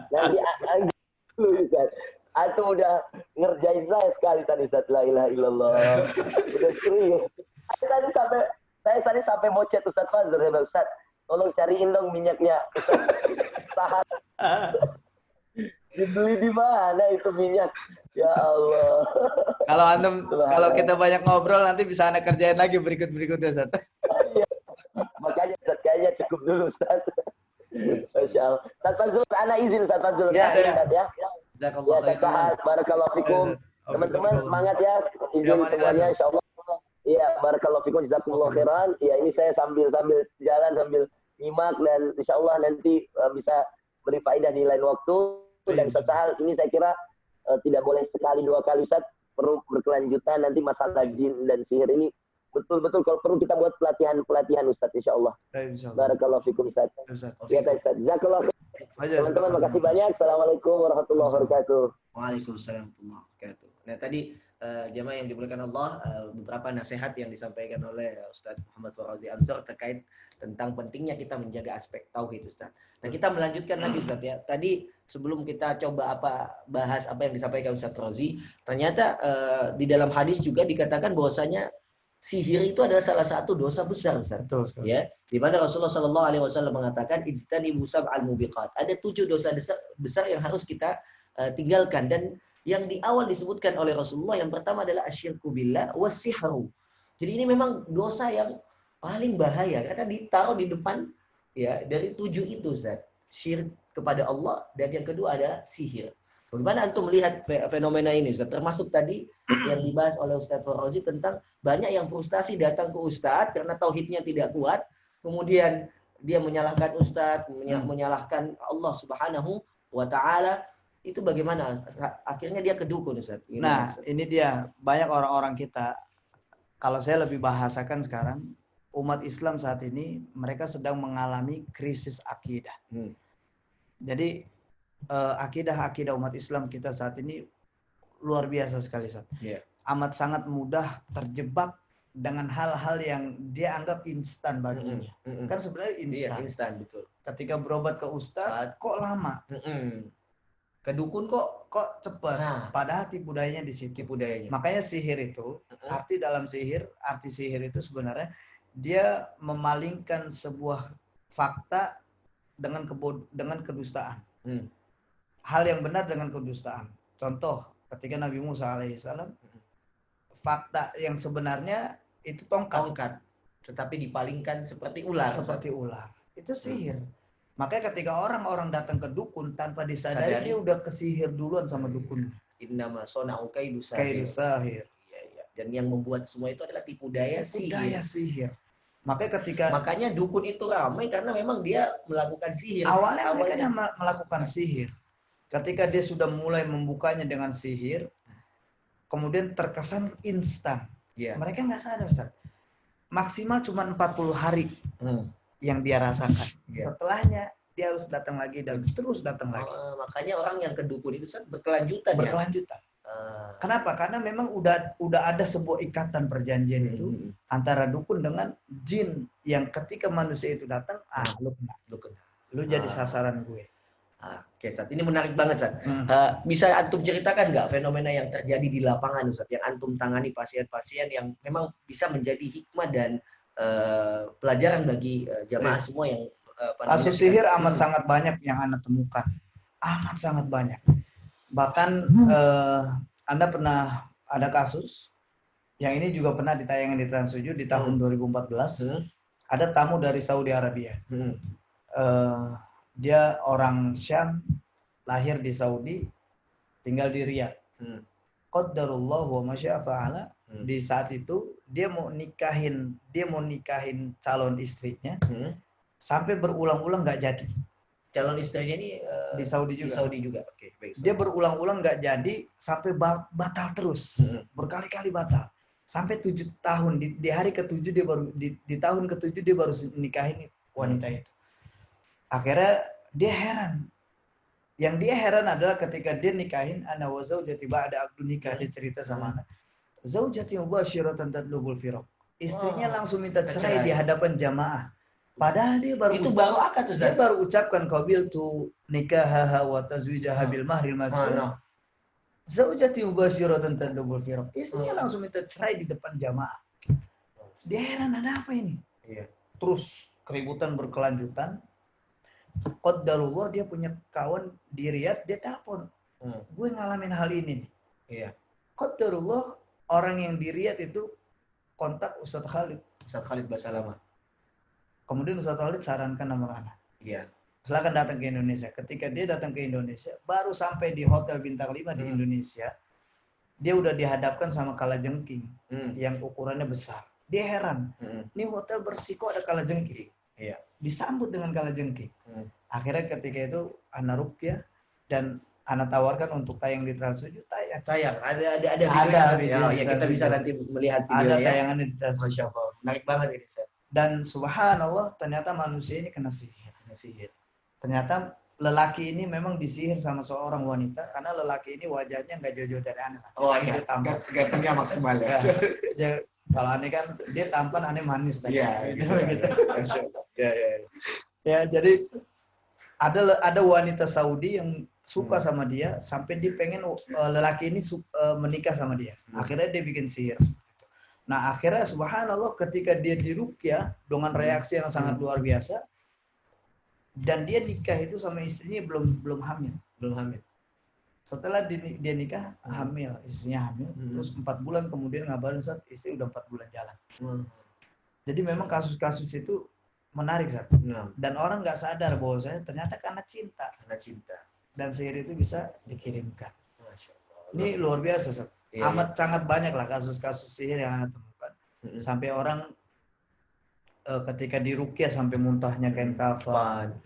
nanti Ustadz. Antum udah ngerjain saya sekali tadi Ustadz, la ilaha illallah. Udah serius. Saya tadi sampai mau chat Ustadz Fazrul, ya Ustadz, tolong cariin dong minyaknya Ustadz Sahar. Dibeli di mana itu minyak? Ya Allah. Kalau kita banyak ngobrol nanti bisa Anda kerjain lagi berikutnya Ustaz. Iya. Makanya Ustaz kayaknya cukup dulu Ustaz. Masya Allah. Ustaz Fazrul, Ana izin Ustaz Fazrul. Ya. Jazakallah khairan. Barakallahu fikum. Teman-teman semangat ya. Izin semuanya insyaallah. Iya, barakallahu fikum, jazakumullah khairan. Ya, ini saya sambil jalan sambil nyimak dan insyaallah nanti bisa beri faedah di lain waktu. Dan Ustaz Sahal, ini saya kira tidak boleh sekali dua kali Ustaz, perlu berkelanjutan. Nanti masalah jin dan sihir ini betul-betul kalau perlu kita buat pelatihan Ustaz insyaallah. Barakallahu fikum Ustaz. Ya Ustaz. Jazakallahu khairan. Teman-teman makasih banyak. Assalamualaikum warahmatullahi wabarakatuh. Waalaikumsalam warahmatullahi wabarakatuh. Nah tadi jemaah yang dimuliakan Allah, beberapa nasihat yang disampaikan oleh Ustaz Muhammad Fauzi Ansor terkait tentang pentingnya kita menjaga aspek tauhid Ustaz. Nah kita melanjutkan lagi Ustaz ya. Tadi sebelum kita coba bahas apa yang disampaikan Ustaz Fauzi, ternyata di dalam hadis juga dikatakan bahwasanya sihir itu adalah salah satu dosa besar Ustaz. Betul sekali. Ya, di mana Rasulullah SAW mengatakan ijtanibu sab'al mubiqat. Ada 7 dosa besar yang harus kita tinggalkan, dan yang di awal disebutkan oleh Rasulullah yang pertama adalah asyirku billah wasihru. Jadi ini memang dosa yang paling bahaya karena ditaruh di depan ya dari 7 itu Ustaz. Syirik kepada Allah, dan yang kedua adalah sihir. Bagaimana antum melihat fenomena ini Ustaz? Termasuk tadi yang dibahas oleh Ustaz Fauzi tentang banyak yang frustasi datang ke Ustaz karena tauhidnya tidak kuat, kemudian dia menyalahkan Ustaz, menyalahkan Allah Subhanahu wa taala. Itu bagaimana? Akhirnya dia ke dukun Ustaz. Nah, ini dia banyak orang-orang kita, kalau saya lebih bahasakan sekarang, umat Islam saat ini mereka sedang mengalami krisis akidah. Jadi akidah umat Islam kita saat ini luar biasa sekali Ustaz. Amat sangat mudah terjebak dengan hal-hal yang dia anggap instan baginya. Kan sebenarnya instan. Iya, instan betul. Ketika berobat ke Ustaz, kok lama? Ke dukun kok cepat. Nah, padahal tipu dayanya di situ. Makanya sihir itu, arti sihir itu sebenarnya dia memalingkan sebuah fakta dengan kedustaan. Hal yang benar dengan kedustaan. Contoh, ketika Nabi Musa alaihissalam, fakta yang sebenarnya itu tongkat, tetapi dipalingkan seperti ular. Itu sihir. Makanya ketika orang-orang datang ke dukun tanpa disadari dia udah kesihir duluan sama dukun. Innama sona'u kaidu sahir. Iya. Dan yang membuat semua itu adalah tipu daya sihir. Makanya dukun itu ramai karena memang dia melakukan sihir. Awalnya mereka melakukan sihir. Ketika dia sudah mulai membukanya dengan sihir, kemudian terkesan instan. Mereka nggak sadar, Ustaz. Maksimal cuma 40 hari. Yang dia rasakan. Setelahnya dia harus datang lagi dan terus datang lagi. Makanya orang yang ke dukun itu berkelanjutan. Kenapa? Karena memang udah ada sebuah ikatan perjanjian itu antara dukun dengan jin yang ketika manusia itu datang, lu jadi sasaran gue. Oke, Ustaz. Ini menarik banget, Ustaz. Bisa antum ceritakan nggak fenomena yang terjadi di lapangan, Ustaz, yang antum tangani pasien-pasien yang memang bisa menjadi hikmah dan pelajaran bagi jamaah semua yang kasus sihir amat sangat banyak yang Anda temukan, amat sangat banyak. Bahkan Anda pernah ada kasus yang ini juga pernah ditayangkan di Trans 7 di tahun 2014. Ada tamu dari Saudi Arabia. Dia orang Syam, lahir di Saudi, tinggal di Riyadh. Qadarullah wa masya fa'ala. Di saat itu dia mau nikahin calon istrinya, sampai berulang-ulang nggak jadi. Calon istrinya ini di Saudi juga. Oke, baik. Dia berulang-ulang nggak jadi sampai batal terus, berkali-kali batal. Sampai 7 tahun di hari ke-7 dia baru di tahun ke-7 dia baru nikahin wanita itu. Akhirnya dia heran. Yang dia heran adalah ketika dia nikahin ana wa zaujati ba'da aqdu nikah, dia cerita sama anak. Zaujati mubashiratan tatlubul firaq. Istrinya langsung minta cerai di hadapan jamaah. Padahal dia baru itu baru akad tuh, dia baru ucapkan qabiltu nikahaha wa tazwijaha bil mahril madhkur. Zaujati mubashiratan tatlubul firaq. Istrinya langsung minta cerai di depan jamaah. Dia heran, ada apa ini? Iya. Terus keributan berkelanjutan. Qaddarullah, dia punya kawan di Riyadh, dia telepon. Gue ngalamin hal ini nih. Iya. Qaddarullah, orang yang di Riyadh itu kontak Ustadz Khalid. Ustadz Khalid Basalamah. Kemudian Ustadz Khalid sarankan nomor anak. Iya. Silakan datang ke Indonesia. Ketika dia datang ke Indonesia, baru sampai di hotel bintang 5 di Indonesia, dia udah dihadapkan sama kalajengking yang ukurannya besar. Dia heran, ini hotel bersih kok ada kalajengking. Iya. Disambut dengan kalajengking. Akhirnya ketika itu ana ruqyah dan ana tawarkan untuk tayang di Trans 7, Tayang. Ada video. Ya, kita bisa nanti melihat video ada ya. tayangannya di Trans 7. Masya Allah. Menarik banget ini, Ustaz. Dan subhanallah, ternyata manusia ini kena sihir. Ternyata lelaki ini memang disihir sama seorang wanita, karena lelaki ini wajahnya nggak jauh-jauh dari aneh. Oh, dia tampan. Gantengnya maksimal ya. Kalau aneh kan dia tampan, aneh manis. Iya. Gitu. Ya, jadi ada wanita Saudi yang suka sama dia sampai dia pengen lelaki ini menikah sama dia. Akhirnya dia bikin sihir. Nah, akhirnya subhanallah ketika dia diruqyah dengan reaksi yang sangat luar biasa, dan dia nikah itu sama istrinya belum hamil. Setelah dia nikah hamil, istrinya hamil, terus 4 bulan kemudian ngabarin saat istri udah 4 bulan jalan. Jadi memang kasus-kasus itu menarik, Sat. Dan orang nggak sadar bahwa ternyata karena cinta. Dan sihir itu bisa dikirimkan. Ini luar biasa, Sat. Amat sangat banyak lah kasus-kasus sihir yang Anda temukan. Sampai orang ketika diruqyah sampai muntahnya kain kafan,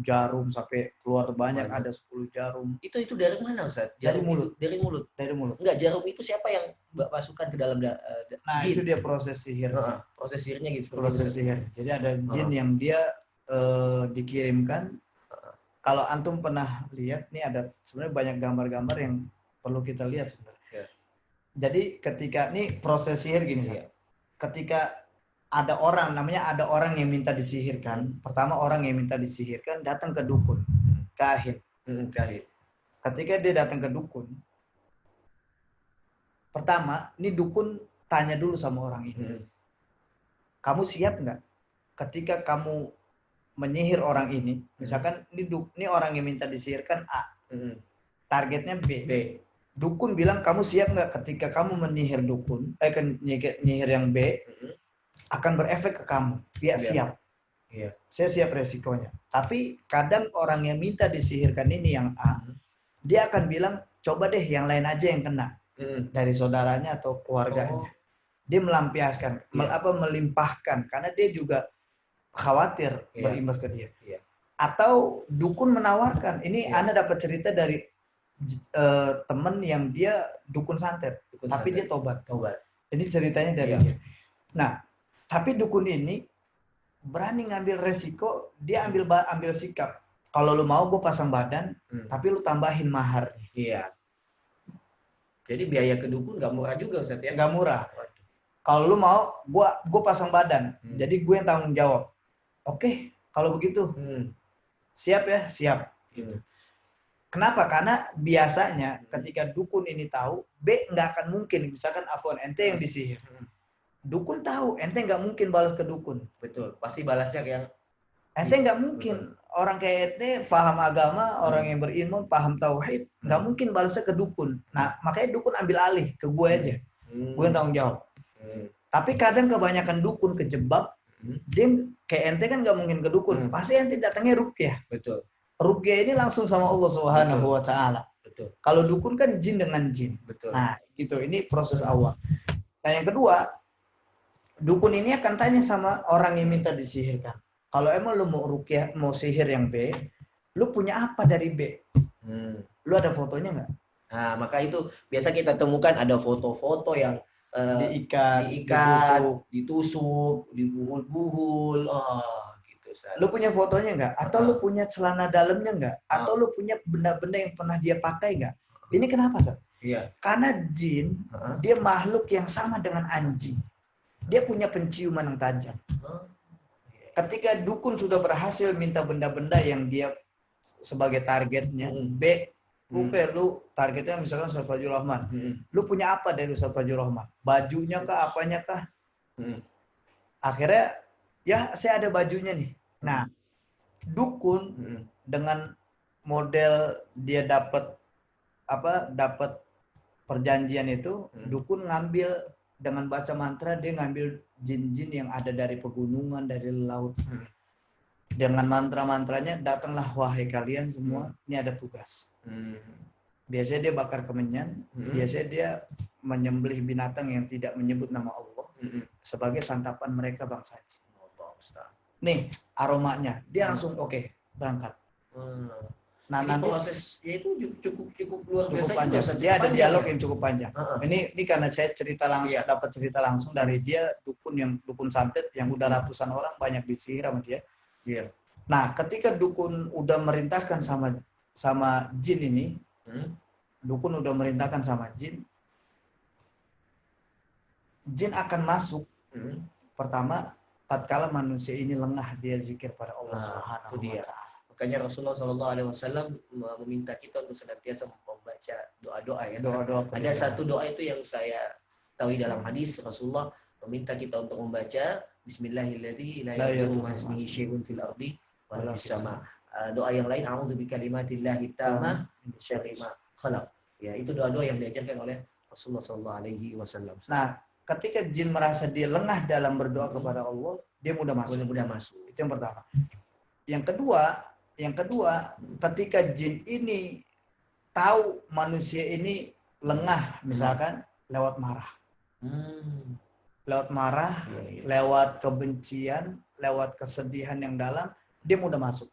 jarum sampai keluar banyak, ada 10 jarum. Itu dari mana, Ustaz? Dari mulut. Dari mulut. Enggak, jarum itu siapa yang masukkan ke dalam nah, jin? itu dia proses sihir. Proses sihirnya gitu. Proses sihir. Jadi ada jin yang dia dikirimkan. Kalau antum pernah lihat, nih ada sebenarnya banyak gambar-gambar yang perlu kita lihat sebenarnya. Jadi ketika ini proses sihir gini sih. Ketika ada orang yang minta disihirkan. Pertama orang yang minta disihirkan datang ke dukun, kahin. Ketika dia datang ke dukun, pertama ini dukun tanya dulu sama orang ini. Kamu siap nggak? Ketika kamu menyihir orang ini, misalkan ini orang yang minta disihirkan A, targetnya B. Dukun bilang kamu siap nggak ketika kamu menyihir nyihir yang B akan berefek ke kamu. Dia siap. Saya siap resikonya. Tapi kadang orang yang minta disihirkan ini yang A, dia akan bilang coba deh yang lain aja yang kena dari saudaranya atau keluarganya. Dia melampiaskan, melimpahkan karena dia juga khawatir berimbas ke dia. Atau dukun menawarkan, ini Anda dapat cerita dari teman yang dia dukun santet, tapi dia tobat. Ini ceritanya dari dia. Nah, tapi dukun ini berani ngambil resiko, dia ambil sikap. Kalau lu mau gue pasang badan, tapi lu tambahin mahar. Jadi biaya ke dukun nggak murah juga, Ustaz ya? Nggak murah. Kalau lu mau, gue pasang badan, jadi gue yang tanggung jawab. Oke, kalau begitu, siap ya, siap. Gitu. Kenapa? Karena biasanya ketika dukun ini tahu, B nggak akan mungkin, misalkan Afwan, ente yang disihir. Dukun tahu, ente nggak mungkin balas ke dukun. Betul, pasti balasnya kayak ente nggak mungkin. Orang kayak ente paham agama, orang yang berilmu, paham tauhid, nggak mungkin balasnya ke dukun. Nah, makanya dukun ambil alih ke gue aja. Gue yang tanggung jawab. Tapi kadang kebanyakan dukun kejebak, dia kayak ente kan nggak mungkin ke dukun. Pasti ente datangnya ruqyah. Betul. Ruqyah ini langsung sama Allah Subhanahu wa taala. Betul. Kalau dukun kan jin dengan jin. Betul. Nah, gitu. Ini proses awal. Nah, yang kedua, dukun ini akan tanya sama orang yang minta disihirkan. Kalau emang lu mau ruqyah, mau sihir yang B, lu punya apa dari B? Lu ada fotonya nggak? Nah, maka itu biasa kita temukan ada foto-foto yang Diikat, ditusuk, dibuhul-buhul. Oh, gitu. Lu punya fotonya nggak? Atau lu punya celana dalamnya nggak? Atau lu punya benda-benda yang pernah dia pakai nggak? Ini kenapa, Sat? Iya. Karena jin, dia makhluk yang sama dengan anjing. Dia punya penciuman yang tajam. Ketika dukun sudah berhasil minta benda-benda yang dia sebagai targetnya, Oke, lu targetnya misalkan Ustaz Fajrul Rahman. Lu punya apa dari Ustaz Fajrul Rahman? Bajunya kah, apanya kah? Akhirnya, ya saya ada bajunya nih. Nah, dukun dengan model dia dapat perjanjian itu, dukun ngambil dengan baca mantra, dia ngambil jin-jin yang ada dari pegunungan, dari laut. Dengan mantra-mantranya, datanglah wahai kalian semua, ini ada tugas. Biasanya dia bakar kemenyan, biasanya dia menyembelih binatang yang tidak menyebut nama Allah sebagai santapan mereka bangsa jin. Nih aromanya, dia langsung oke, berangkat. Nah, nanti prosesnya itu cukup luar biasa. Cukup panjang. Dia ada dialog yang cukup panjang. Ini karena saya cerita langsung, dapat cerita langsung dari dia, dukun santet yang udah ratusan orang banyak disihir sama dia. Nah, ketika dukun udah merintahkan sama jin ini, dukun udah merintahkan sama jin akan masuk. Pertama, tatkala manusia ini lengah dia zikir pada Allah Subhanahu wa taala. Makanya Rasulullah SAW meminta kita untuk senantiasa membaca doa-doa ya. Doa-doa. Ada satu doa itu yang saya tahu dalam hadis, Rasulullah meminta kita untuk membaca Bismillahirrahmanirrahim la yadurru ma ismihi syai'un fil ardi wa la fis sama. Doa yang lain, a'udzu bikalimatillahi tammah min syarri ma khalaq. Ya, itu doa-doa yang diajarkan oleh Rasulullah SAW. Nah, ketika jin merasa dia lengah dalam berdoa kepada Allah, dia mudah masuk. Itu yang pertama. Yang kedua, ketika jin ini tahu manusia ini lengah, misalkan lewat marah. Lewat marah, lewat kebencian, lewat kesedihan yang dalam, dia mudah masuk.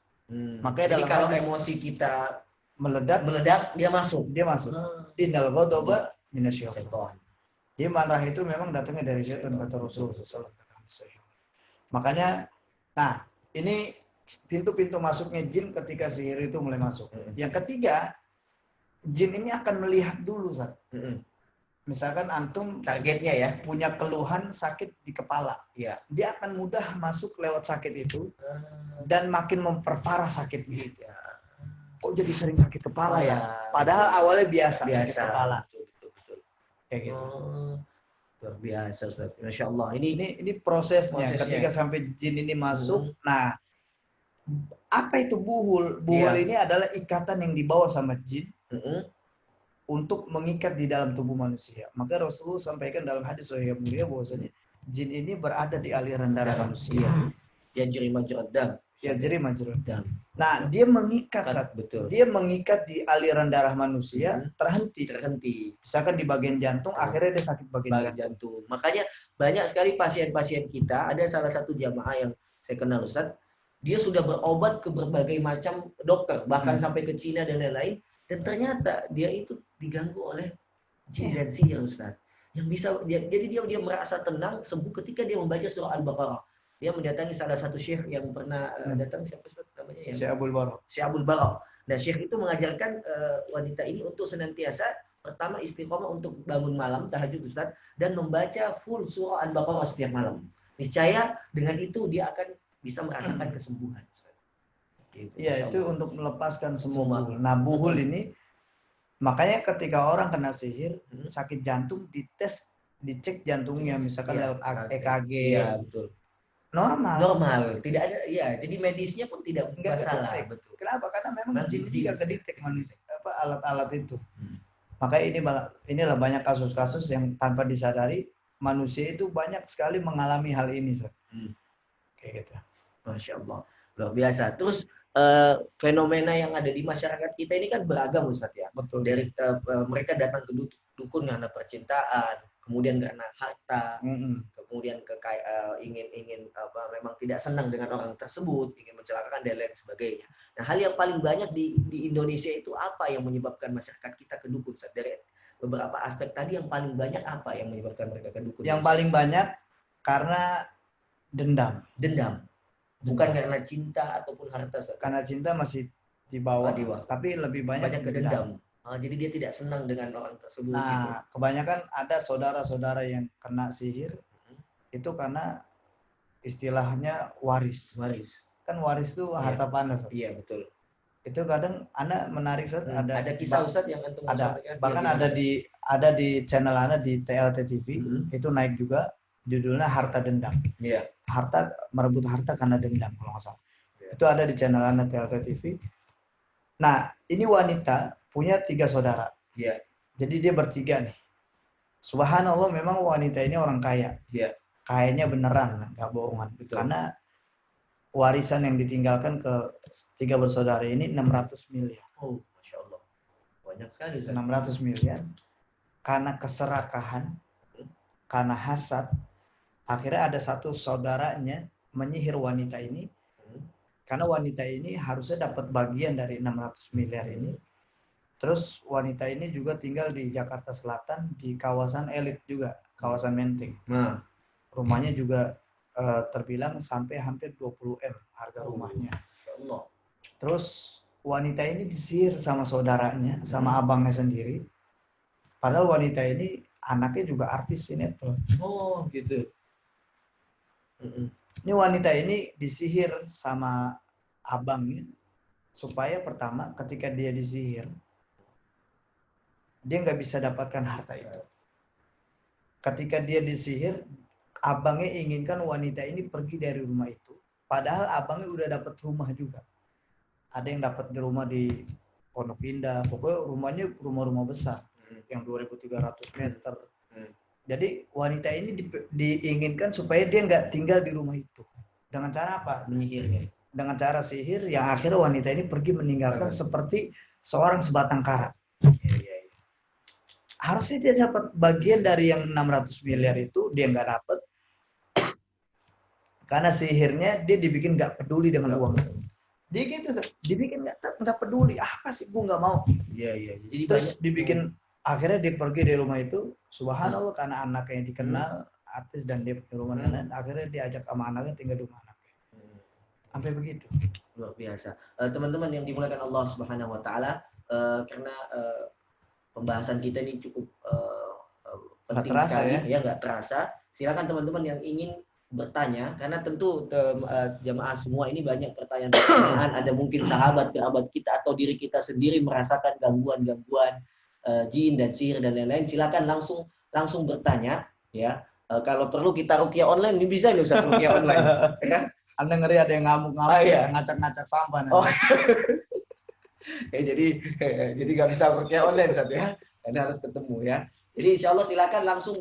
Makanya jadi kalau emosi kita meledak, dia masuk. Innal ghadaba minasyaitan. Dia marah itu memang datangnya dari setan, kata Rasulullah SAW. Makanya, nah ini pintu-pintu masuknya jin ketika sihir itu mulai masuk. Yang ketiga, jin ini akan melihat dulu, Zat. Misalkan antum targetnya ya punya keluhan sakit di kepala, dia akan mudah masuk lewat sakit itu dan makin memperparah sakitnya. Kok jadi sering sakit kepala ya? Padahal awalnya biasa. Sakit kepala. Betul. Kayak gitu. Luar biasa, Ustaz. Masya Allah. Ini prosesnya. Ketika sampai jin ini masuk, nah apa itu buhul? Buhul ini adalah ikatan yang dibawa sama jin untuk mengikat di dalam tubuh manusia. Maka Rasulullah sampaikan dalam hadis sahih mulia bahwasanya jin ini berada di aliran darah manusia. Ya jari majrad dam. Nah, dia mengikat betul. Dia mengikat di aliran darah manusia, terhenti. Misalkan di bagian jantung, akhirnya dia sakit bagian jantung. Makanya banyak sekali pasien-pasien kita, ada salah satu jamaah yang saya kenal, Ustaz, dia sudah berobat ke berbagai macam dokter, bahkan sampai ke Cina dan lain-lain, dan ternyata dia itu diganggu oleh jin dan sihir, Ustaz. Yang bisa jadi dia merasa tenang, sembuh ketika dia membaca surah Al-Baqarah. Dia mendatangi salah satu syekh yang pernah datang, siapa Ustaz namanya ya? Syekh Abdul Barok. Nah, syekh itu mengajarkan wanita ini untuk senantiasa pertama istiqomah untuk bangun malam tahajud, Ustaz, dan membaca full surah Al-Baqarah setiap malam. Niscaya dengan itu dia akan bisa merasakan kesembuhan. Iya, itu untuk melepaskan semua buhul. Nah, buhul ini makanya ketika orang kena sihir, sakit jantung, dicek jantungnya, misalkan lewat EKG. Iya, betul. Normal, tidak ada, ya. Jadi medisnya pun tidak masalah. Betul. Kenapa? Karena memang jin juga kedetek alat-alat itu. Makanya inilah banyak kasus-kasus yang tanpa disadari manusia itu banyak sekali mengalami hal ini, kayak gitu. Masya Allah, luar biasa. Terus fenomena yang ada di masyarakat kita ini kan beragam, Ustaz ya. Betul. Dari mereka datang ke dukun karena percintaan, kemudian karena harta, Mm-mm. kemudian ingin memang tidak senang dengan orang tersebut, ingin mencelakakan dan lain sebagainya. Nah, hal yang paling banyak di Indonesia itu apa yang menyebabkan masyarakat kita ke dukun? Ustaz? Dari beberapa aspek tadi yang paling banyak apa yang menyebabkan mereka ke dukun? Yang paling banyak karena dendam. Dendam. Bukan karena cinta ataupun harta. Ustaz. Karena cinta masih di bawah, tapi lebih banyak ke dendam. Jadi dia tidak senang dengan orang tersebut. Nah, gitu. kebanyakan ada saudara-saudara yang kena sihir itu karena istilahnya waris. Kan waris itu harta panas. Iya, betul. Itu kadang Anda menarik, Ustaz, ada kisah Ustaz yang antum ada, sampaikan. bahkan ada di channel Anda di TLT TV, itu naik juga, judulnya Harta Dendam. Iya. Harta, merebut harta karena dendam kalau nggak salah. Itu ada di channel Anda TLT TV. Nah, ini wanita punya 3 saudara. Iya. Jadi dia bertiga nih. Subhanallah, memang wanita ini orang kaya. Iya. Kayaknya beneran, nggak bohongan. Betul. Karena warisan yang ditinggalkan ke 3 bersaudara ini 600 miliar. Oh, Masya Allah. Banyak sekali. 600 miliar. Karena keserakahan, karena hasad, akhirnya ada satu saudaranya menyihir wanita ini. Karena wanita ini harusnya dapat bagian dari 600 miliar ini. Terus wanita ini juga tinggal di Jakarta Selatan, di kawasan elit juga, kawasan Menteng. Nah. Rumahnya juga terbilang sampai hampir 20 M harga rumahnya. Masya Allah. Terus wanita ini disihir sama saudaranya, sama abangnya sendiri. Padahal wanita ini anaknya juga artis sinetron. Oh, gitu. Ini wanita ini disihir sama abangnya supaya pertama ketika dia disihir dia nggak bisa dapatkan harta itu. Ketika dia disihir, abangnya inginkan wanita ini pergi dari rumah itu. Padahal abangnya udah dapat rumah juga. Ada yang dapat di rumah di Pondok Indah. Pokoknya rumahnya rumah-rumah besar yang 2.300 meter. Jadi wanita ini diinginkan supaya dia nggak tinggal di rumah itu. Dengan cara apa? Menyihirnya. Dengan cara sihir yang akhirnya wanita ini pergi meninggalkan seperti seorang sebatang kara. Harusnya dia dapat bagian dari yang 600 miliar itu, dia nggak dapat. Karena sihirnya dia dibikin nggak peduli dengan uang itu. Dia gitu, dibikin nggak peduli. Apa sih, gue nggak mau. Iya. Jadi terus dibikin akhirnya dia pergi dari rumah itu. Subhanallah, karena anaknya dikenal artis dan dia punya rumah dan lain, akhirnya diajak sama anaknya tinggal di rumah anaknya. Sampai begitu. Luar biasa. Teman-teman yang dimuliakan Allah Subhanahu Wa Taala, karena pembahasan kita ini cukup penting sekali, ya nggak terasa. Silakan teman-teman yang ingin bertanya, karena tentu jamaah semua ini banyak pertanyaan-pertanyaan. Ada mungkin sahabat, kerabat kita atau diri kita sendiri merasakan gangguan-gangguan jin dan sihir dan lain-lain. Silakan langsung bertanya, ya. Kalau perlu kita ruqyah online, ini bisa nih Ustaz, ruqyah online. Ya? Anda ngeri ada yang ngamuk-ngamuk, ngacak-ngacak sampah. Oh. Jadi nggak bisa ruqyah online Ustaz ya. Anda harus ketemu ya. Jadi insya Allah silakan langsung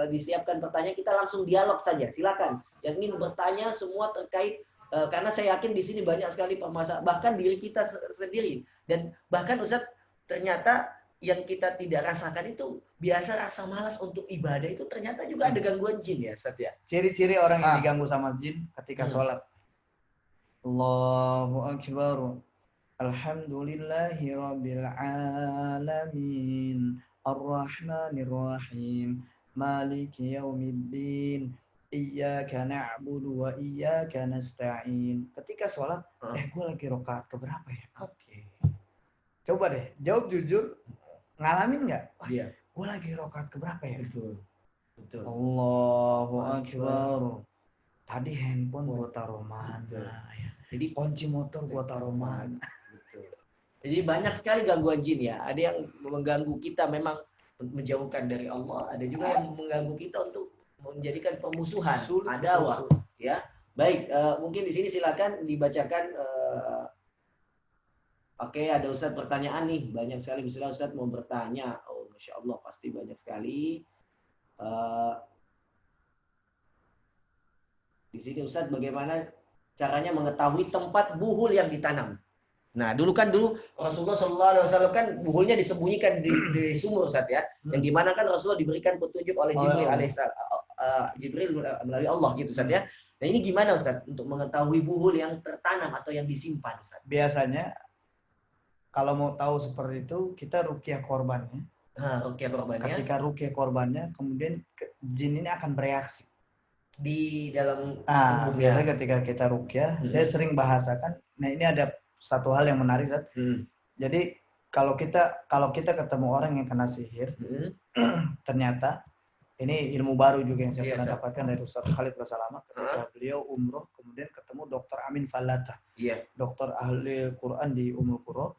disiapkan pertanyaan, kita langsung dialog saja. Silakan yang ingin bertanya semua terkait karena saya yakin di sini banyak sekali permasalahan, bahkan diri kita sendiri, dan bahkan Ustaz ternyata yang kita tidak rasakan itu biasa rasa malas untuk ibadah itu ternyata juga ada gangguan jin ya Ustaz ya. Ciri-ciri orang yang diganggu sama jin ketika sholat. Allahu Akbar. Alhamdulillahi Rabbil Alamin. Ar-Rahmanir-Rahim. Maliki Yaumiddin. Iyyaka na'budu wa iyyaka nasta'in. Ketika sholat, gue lagi rakaat keberapa ya? Oke. Coba deh, jawab jujur. Ngalamin nggak? Iya. Gue lagi rakaat keberapa ya? Betul. Allahu Akbar. Tadi handphone gue taruh mana ya? Jadi kunci motor gue taruh mana? Betul. Jadi banyak sekali gangguan jin ya. Ada yang mengganggu kita memang menjauhkan dari Allah, ada juga yang mengganggu kita untuk menjadikan pemusuhan, adawah. Ya, baik. Mungkin di sini silakan dibacakan. Oke, ada Ustadz pertanyaan nih, banyak sekali. Misalnya Ustadz mau bertanya, oh Masya Allah pasti banyak sekali. Di sini Ustadz bagaimana caranya mengetahui tempat buhul yang ditanam? Nah, dulu Rasulullah SAW kan buhulnya disembunyikan di sumur Ustaz ya. Yang dimana kan Rasulullah diberikan petunjuk oleh Jibril alaihissalam, Jibril melalui Allah gitu Ustaz ya. Nah, ini gimana Ustaz untuk mengetahui buhul yang tertanam atau yang disimpan Ustaz? Biasanya kalau mau tahu seperti itu, kita ruqyah korbannya. Ruqyah korbannya. Ketika ruqyah korbannya, kemudian jin ini akan bereaksi di dalam tubuhnya. Biasanya ketika kita ruqyah, saya sering bahasakan. Nah, ini ada satu hal yang menarik, Zat. Jadi kalau kita ketemu orang yang kena sihir, ternyata ini ilmu baru juga yang saya pernah dapatkan dari Ustaz Khalid Basalamah ketika beliau umroh, kemudian ketemu Dr. Amin Falata, dokter ahli Quran di Ummul Qura,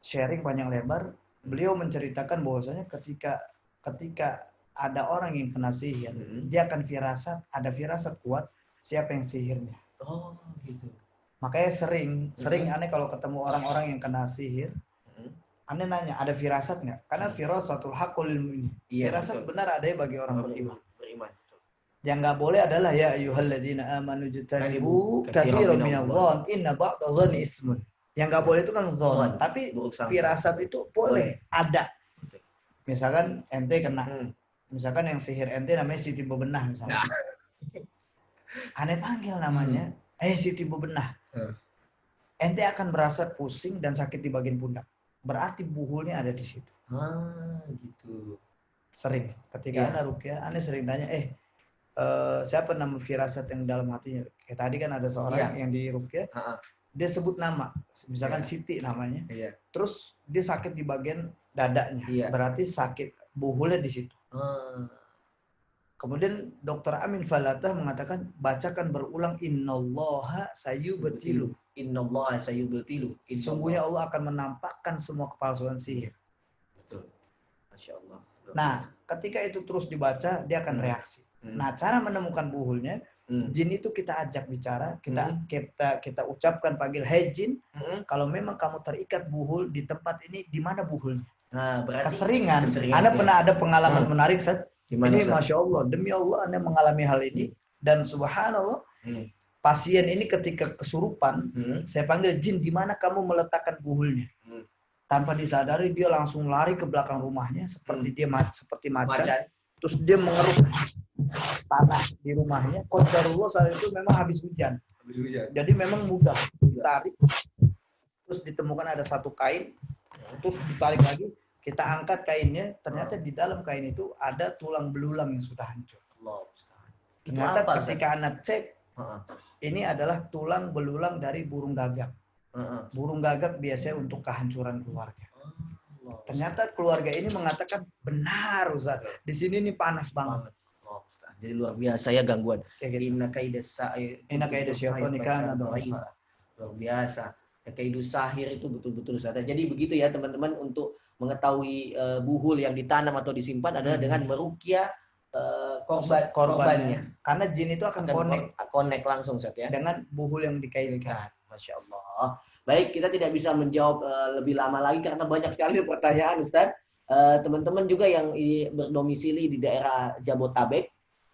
sharing panjang lebar. Beliau menceritakan bahwasanya ketika ada orang yang kena sihir, dia akan ada firasat kuat siapa yang sihirnya. Oh, gitu. Makanya sering aneh kalau ketemu orang-orang yang kena sihir, aneh nanya, ada firasat nggak? Karena firasatul haqqul mu'min. Firasat benar ada bagi orang beriman. Yang nggak boleh adalah ya ayyuhalladzina amanu jtanibu katsiran minadh-dhon inna ba'dadh-dhonni ismun. Yang nggak boleh itu kan dhon, tapi firasat itu boleh ada. Misalkan ente kena, misalkan yang sihir ente namanya Siti Bebenah misalnya. Aneh panggil namanya, Siti Bebenah. Ente akan merasa pusing dan sakit di bagian pundak. Berarti buhulnya ada di situ. Gitu. Sering. Ketika Anda ruqyah, Anda sering tanya, siapa nama firasat yang dalam hatinya? Kayak tadi kan ada seorang yang di ruqyah, dia sebut nama. Misalkan Siti namanya. Terus dia sakit di bagian dadanya. Berarti sakit buhulnya di situ. Kemudian Dr. Amin Falatah mengatakan, bacakan berulang innallaha sayubtilu. Innallaha sayubtilu. Sesungguhnya Allah akan menampakkan semua kepalsuan sihir. Betul. Masya Allah. Nah, ketika itu terus dibaca, dia akan reaksi. Nah, cara menemukan buhulnya, jin itu kita ajak bicara, kita ucapkan panggil, "Hai jin, kalau memang kamu terikat buhul di tempat ini, di mana buhulnya?" Nah, berarti keseringan. Anda pernah ada pengalaman menarik, Ustaz? Gimana, ini Ustaz? Masya Allah, demi Allah Anda mengalami hal ini. Dan subhanallah, pasien ini ketika kesurupan, saya panggil, "Jin, di mana kamu meletakkan buhulnya?" Tanpa disadari dia langsung lari ke belakang rumahnya seperti dia seperti macan. Terus dia mengeruk tanah di rumahnya. Qadarullah saat itu memang habis hujan. Jadi memang mudah ditarik. Terus ditemukan ada satu kain. Terus ditarik lagi. Kita angkat kainnya. Ternyata di dalam kain itu ada tulang belulang yang sudah hancur. Ternyata ketika anak cek, ini adalah tulang belulang dari burung gagak. Burung gagak biasanya untuk kehancuran keluarga. Ternyata keluarga ini mengatakan, benar Ustaz, di sini nih panas banget. Jadi luar biasa ya gangguan. Inna kaidas syaitani kana dha'ifa. Luar biasa. Kaidus sahir itu betul-betul Ustaz. Jadi begitu ya teman-teman, untuk mengetahui buhul yang ditanam atau disimpan adalah dengan meruqyah korbannya. Karena jin itu akan connect langsung Ustaz ya dengan buhul yang dikaitkan. Masya Allah. Baik, kita tidak bisa menjawab lebih lama lagi karena banyak sekali pertanyaan Ustaz. Teman-teman juga yang berdomisili di daerah Jabotabek,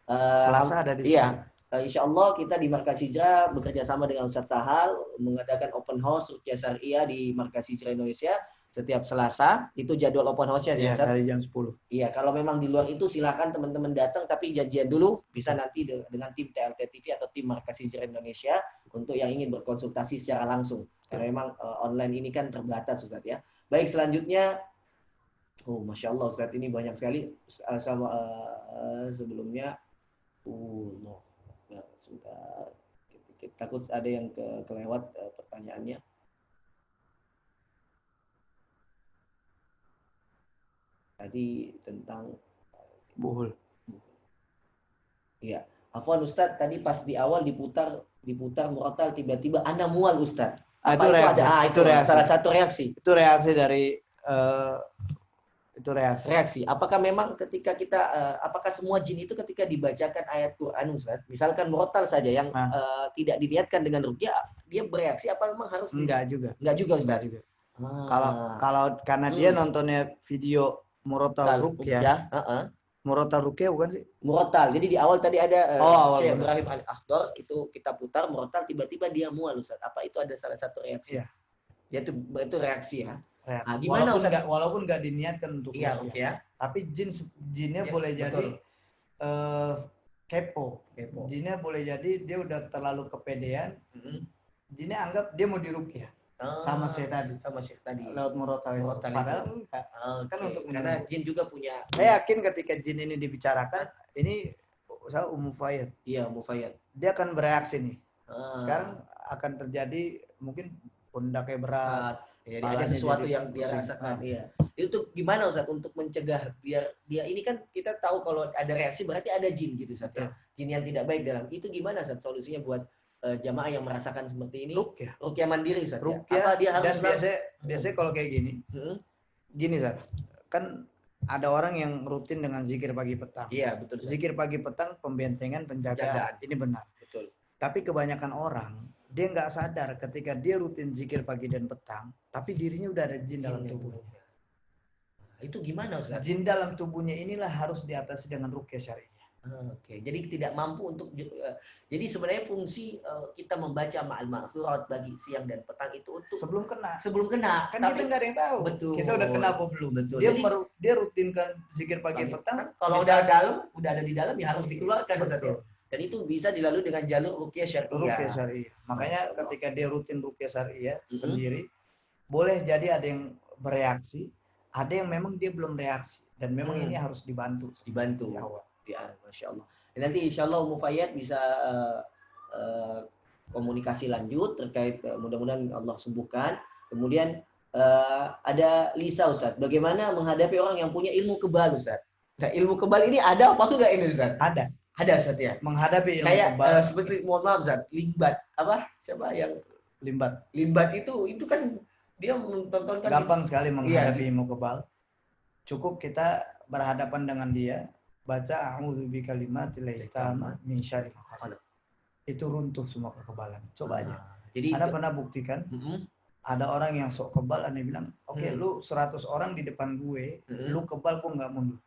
Selasa ada di sini. Iya. Insya Allah kita di Markas Hijrah bekerja sama dengan Ustaz Sahal mengadakan open house ruqyah syariah di Markas Hijrah Indonesia setiap Selasa. Itu jadwal open house-nya ya, Ustaz? Dari jam 10. Iya, kalau memang di luar itu silakan teman-teman datang, tapi janjian dulu bisa nanti dengan tim TLT TV atau tim Markas Hijrah Indonesia untuk yang ingin berkonsultasi secara langsung. Karena memang online ini kan terbatas Ustaz ya. Baik, selanjutnya Masya Allah Ustaz, ini banyak sekali sebelumnya. Sudah takut ada yang kelewat pertanyaannya. Tadi tentang buhul. Iya. Afwan Ustaz, tadi pas di awal diputar murotal, tiba-tiba Anda mual Ustaz. Itu reaksi. Itu reaksi. Salah satu reaksi. Itu reaksi dari reaksi. Apakah memang ketika kita apakah semua jin itu ketika dibacakan ayat Quran Ustaz, misalkan murotal saja yang tidak diniatkan dengan ruqyah, dia bereaksi apa memang harus? Enggak juga Ustaz. Enggak juga. Kalau karena dia nontonnya video murotal ruqyah. Murotal ruqyah bukan sih? Murotal. Jadi di awal tadi ada Syekh Ibrahim Al-Akhdar, itu kita putar murotal, tiba-tiba dia mual Ustaz. Apa itu ada salah satu reaksi? Iya. Ya itu reaksi ya. Reaksi. Nah, gimana Ustaz? Walaupun nggak diniatkan untuk Iya, ruqyah. oke ya. Tapi jinnya Ya, boleh betul. jadi kepo. Kepo. Jinnya boleh jadi dia udah terlalu kepedean. Mm-hmm. Jinnya anggap dia mau diruqyah. Sama Syekh tadi. Sama Syekh tadi. Lewat murotal. Padahal enggak. Kan untuk karena jin juga punya. Saya yakin ketika jin ini dibicarakan, ini saya Ummu Fayyad. Iya, Ummu Fayyad. Dia akan bereaksi nih. Sekarang akan terjadi mungkin pundaknya berat. Jadi ada sesuatu yang dia rasakan. Iya. Itu gimana Ustaz untuk mencegah biar dia ini kan kita tahu kalau ada reaksi berarti ada jin gitu Ustaz ya. Jin yang tidak baik dalam. Itu gimana Ustaz solusinya buat jamaah yang merasakan seperti ini? Ruqyah mandiri Ustaz. Ruqyah. Apa dia harus dan biasanya kalau kayak gini. Gini Ustaz. Kan ada orang yang rutin dengan zikir pagi petang. Iya, betul. Ustaz. Zikir pagi petang pembentengan, penjagaan. Ini benar. Betul. Tapi kebanyakan orang dia nggak sadar ketika dia rutin zikir pagi dan petang, tapi dirinya udah ada jin dalam tubuhnya. Itu gimana Ustaz? Jin dalam tubuhnya inilah harus diatasi dengan ruqyah syar'iyyah. Oke, jadi tidak mampu untuk jadi sebenarnya fungsi kita membaca ma'al ma'surat bagi siang dan petang itu untuk sebelum kena. Kan tapi, kita nggak ada yang tahu. Betul. Kita udah kena apa belum? Betul. Dia rutinkan zikir pagi petang. Kalau udah ada di dalam ya harus dikeluarkan Ustaz ya. Dan itu bisa dilalui dengan jalur ruqyah syar'iyyah. Makanya ketika dia rutin ruqyah syar'iyyah sendiri, boleh jadi ada yang bereaksi, ada yang memang dia belum reaksi dan memang ini harus dibantu. Di awal. Ya, Masya Allah. Dan nanti insya Allah Ummu Fayyad bisa komunikasi lanjut terkait mudah-mudahan Allah sembuhkan. Kemudian ada Lisa Ustaz, bagaimana menghadapi orang yang punya ilmu kebal Ustaz? Nah, ilmu kebal ini ada apa enggak ini Ustaz? Ada Ustaz ya. Menghadapi ilmu kayak kebal. Seperti mohon maaf Ustaz, limbat apa? Siapa yang limbat? Limbat itu kan dia menontonkan gampang sekali menghadapi ilmu kebal. Cukup kita berhadapan dengan dia, baca a'udzu bikalimatillahi tammati min syarri ma khalaq. Itu runtuh semua kekebalan. Coba aja. Jadi Anda pernah buktikan? Ada orang yang sok kebal, Anda bilang, "Oke, lu 100 orang di depan gue, lu kebal kok nggak mundur."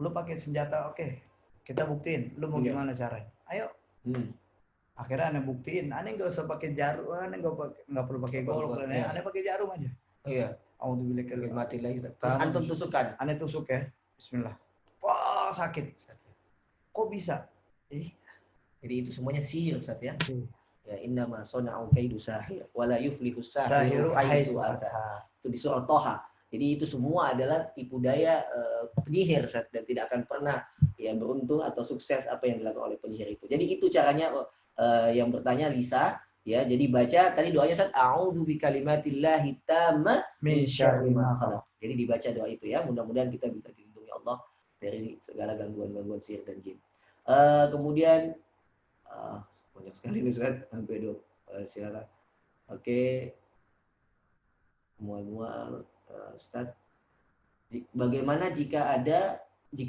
Lu pakai senjata, oke. Kita buktiin, lu mau gimana caranya? Ayo. Akhirnya Anda buktiin, Anda nggak usah pakai jarum, Anda nggak perlu pakai golok, Anda pakai jarum aja. Iya. A'udzu bikalimatillahi tammati. Terus antum tusukkan. Anda tusuk ya. Bismillah. Wah, sakit. Kok bisa? Jadi itu semuanya sihir Ustaz ya. Ya innama sona'u kaidu sahir wala yuflihu sahiru haitsu ata. Itu di surah Thaha. Jadi itu semua adalah tipu daya penyihir Ustaz, dan tidak akan pernah ya beruntung atau sukses apa yang dilakukan oleh penyihir itu. Jadi itu caranya yang bertanya Lisa ya. Jadi baca tadi doanya Ustaz, a'udzu bikalimatillahi tammati min syarri ma khalaq. Jadi dibaca doa itu ya. Mudah-mudahan kita bisa dilindungi Allah dari segala gangguan-gangguan sihir dan jin. Kemudian banyak sekali nih Ustaz, sampai silakan. Oke. Mual-mual Ustaz. Bagaimana jika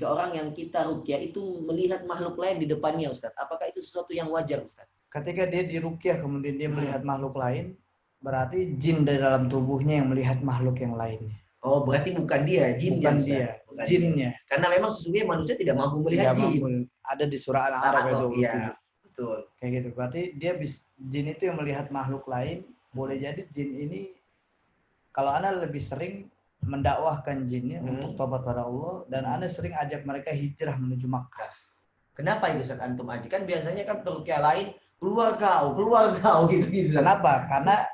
orang yang kita ruqyah itu melihat makhluk lain di depannya Ustaz? Apakah itu sesuatu yang wajar Ustaz? Ketika dia diruqyah kemudian dia melihat makhluk lain, berarti jin dari dalam tubuhnya yang melihat makhluk yang lainnya. Oh, berarti bukan dia, jinnya. Bukan dia, jinnya. Karena memang sesungguhnya manusia tidak mampu melihat jin. Ada di surah Al-A'raf itu. Iya, betul. Kayak gitu. Berarti dia jin itu yang melihat makhluk lain. Boleh jadi jin ini, kalau Anda lebih sering mendakwahkan jinnya untuk tobat pada Allah, dan Anda sering ajak mereka hijrah menuju Makkah. Kenapa itu Ustaz antum aja? Kan biasanya kan peruqyah lain keluar kau gitu. Kenapa? Karena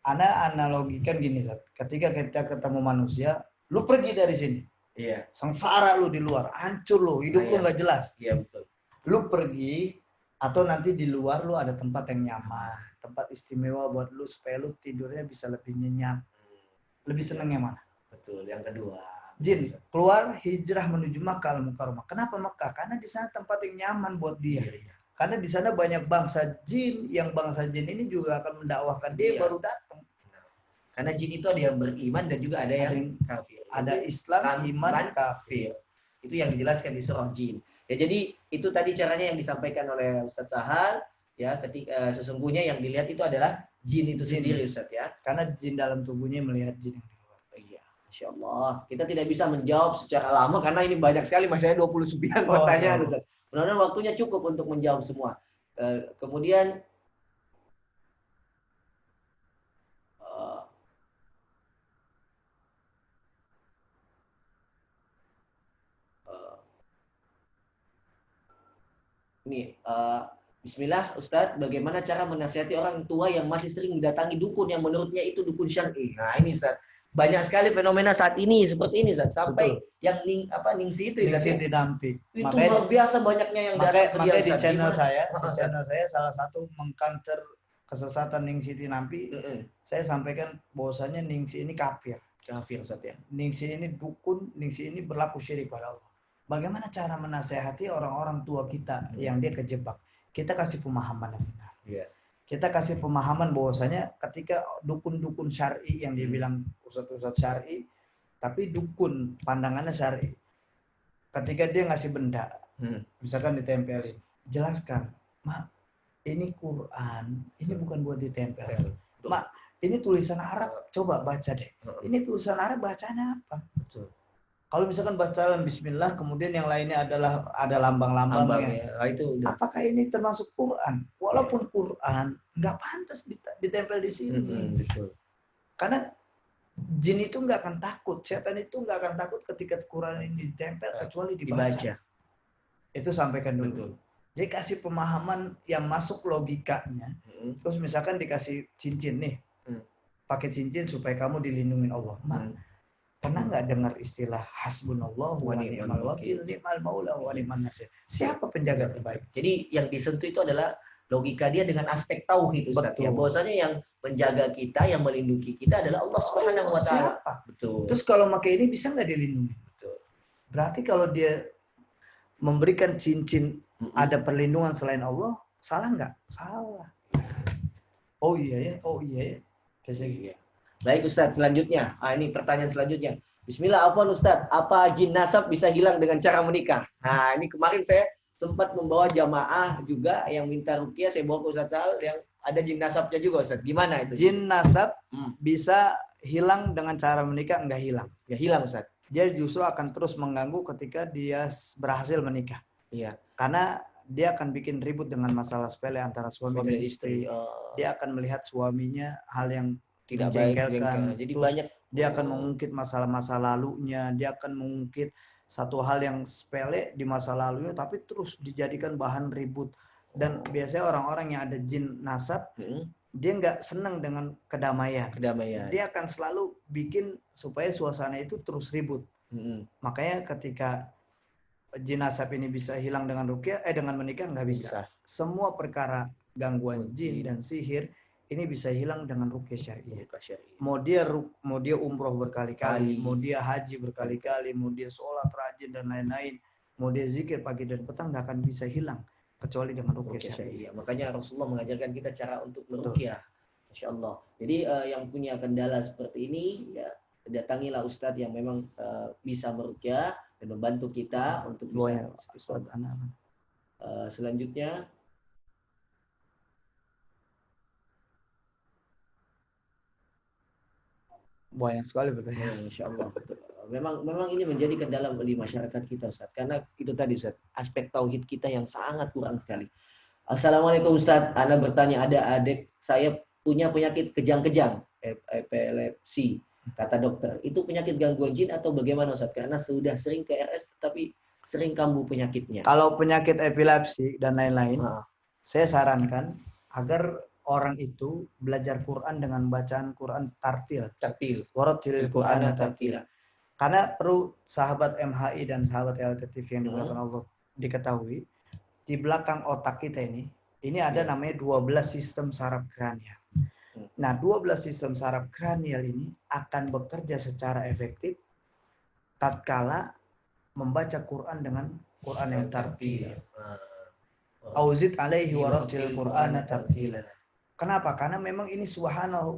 Anda analogikan gini, Zat. Ketika kita ketemu manusia, lu pergi dari sini. Iya. Sengsara lu di luar, hancur lu, hidup lu nggak jelas. Iya, betul. Lu pergi, atau nanti di luar lu ada tempat yang nyaman, tempat istimewa buat lu supaya lu tidurnya bisa lebih nyenyak. Lebih seneng yang mana? Betul, yang kedua. Jin keluar hijrah menuju Makkah al-Mukarramah. Kenapa Makkah? Karena di sana tempat yang nyaman buat dia. Iya. Karena di sana banyak bangsa jin, yang bangsa jin ini juga akan mendakwahkan dia baru datang. Karena jin itu ada yang beriman dan juga ada yang kafir. Ada Islam, iman, kafir. Itu yang dijelaskan di surah Jin. Ya, jadi itu tadi caranya yang disampaikan oleh Ustaz Sahal. Ya, ketika sesungguhnya yang dilihat itu adalah jin itu sendiri Ustaz ya. Karena jin dalam tubuhnya melihat jin yang di luar. Iya, Masya Allah. Kita tidak bisa menjawab secara lama karena ini banyak sekali, masanya 29 pertanyaan Ustaz. Mudah-mudahan waktunya cukup untuk menjawab semua. Kemudian Nih, Bismillah Ustadz, bagaimana cara menasihati orang tua yang masih sering mendatangi dukun yang menurutnya itu dukun syar'i? Nah ini Ustadz, banyak sekali fenomena saat ini seperti ini Ustadz. Sampai yang ningsi itu Ningsi Ustadz, dinampi. itu Makanya, luar biasa banyaknya yang datang ke dia makanya di Ustadz. channel Gimana? saya salah satu mengcounter kesesatan Ningsi dinampi. Saya sampaikan bahwasanya Ningsi ini kafir. Kafir Ustadz ya. Ningsi ini dukun, Ningsi ini berlaku syirik pada Allah. Bagaimana cara menasehati orang-orang tua kita yang dia kejebak? Kita kasih pemahaman yang benar. Iya. Kita kasih pemahaman bahwasanya ketika dukun-dukun syar'i yang dia bilang ustadz-ustadz syar'i, tapi dukun pandangannya syar'i. Ketika dia ngasih benda, misalkan ditempelin, jelaskan, Mak, ini Quran, ini bukan buat ditempel. Mak, ini tulisan Arab, coba baca deh. Ini tulisan Arab bacanya apa? Betul. Kalau misalkan bacaan Bismillah, kemudian yang lainnya adalah ada lambang-lambangnya. Itu udah. Apakah ini termasuk Quran? Walaupun Quran nggak pantas ditempel di sini. Betul. Karena jin itu nggak akan takut, setan itu nggak akan takut ketika Quran ini ditempel kecuali dibaca. Itu sampaikan dulu. Betul. Jadi kasih pemahaman yang masuk logikanya. Terus misalkan dikasih cincin nih, pakai cincin supaya kamu dilindungi Allah. Pernah nggak dengar istilah hasbunallahu wa ni'mal wakil, ni'mal maula wa ni'man nasir? Siapa penjaga terbaik? Jadi yang disentuh itu adalah logika dia dengan aspek tauhid Ustaz. Ya, bahwasanya yang menjaga kita, yang melindungi kita adalah Allah Subhanahu wa taala. Siapa? Betul. Terus kalau pakai ini bisa nggak dilindungi? Betul. Berarti kalau dia memberikan cincin ada perlindungan selain Allah, salah nggak? Salah. Oh iya ya. Kayak Baik Ustadz, selanjutnya. Ini pertanyaan selanjutnya. Bismillah, afwan Ustadz, apa jin nasab bisa hilang dengan cara menikah? Nah, ini kemarin saya sempat membawa jamaah juga yang minta ruqyah, saya bawa ke Ustadz Sal yang ada jin nasabnya juga Ustadz. Gimana itu? Jin nasab bisa hilang dengan cara menikah? Enggak hilang. Ya hilang Ustadz. Dia justru akan terus mengganggu ketika dia berhasil menikah. Iya. Karena dia akan bikin ribut dengan masalah sepele antara suami dan istri. Dia akan melihat suaminya hal yang tidak baik, jadi banyak dia akan mengungkit masalah-masa lalunya, dia akan mengungkit satu hal yang sepele di masa lalunya tapi terus dijadikan bahan ribut. Dan biasanya orang-orang yang ada jin nasab dia nggak senang dengan kedamaian. Dia akan selalu bikin supaya suasana itu terus ribut. Makanya ketika jin nasab ini bisa hilang dengan ruqyah, dengan menikah nggak bisa. Semua perkara gangguan jin dan sihir ini bisa hilang dengan ruqyah syariah. Mau dia umroh berkali-kali, mau dia haji berkali-kali, mau dia sholat rajin dan lain-lain, mau dia zikir pagi dan petang nggak akan bisa hilang kecuali dengan ruqyah syariah. Makanya Rasulullah mengajarkan kita cara untuk meruqyah. Masya Allah. Jadi yang punya kendala seperti ini, ya datangilah Ustadz yang memang bisa meruqyah dan membantu kita untuk bisa. Selanjutnya. Banyak sekali pertanyaan. Insya Allah. Memang ini menjadi kendala di masyarakat kita Ustaz. Karena itu tadi Ustaz, aspek tauhid kita yang sangat kurang sekali. Assalamualaikum Ustaz, Ana bertanya, ada adik saya punya penyakit kejang-kejang, epilepsi, kata dokter. Itu penyakit gangguan jin atau bagaimana Ustaz? Karena sudah sering ke RS tetapi sering kambuh penyakitnya. Kalau penyakit epilepsi dan lain-lain, saya sarankan agar orang itu belajar Quran dengan bacaan Quran tartil. Warattilil Qur'ana tartila. Karena perlu sahabat MHI dan sahabat LTTV yang dimuliakan Allah diketahui, di belakang otak kita ini ada namanya 12 sistem saraf kranial. Nah, 12 sistem saraf kranial ini akan bekerja secara efektif tatkala membaca Quran dengan Quran yang tartil. Auzid alaihi warattilil Qur'ana tartila. Kenapa? Karena memang ini subhanallah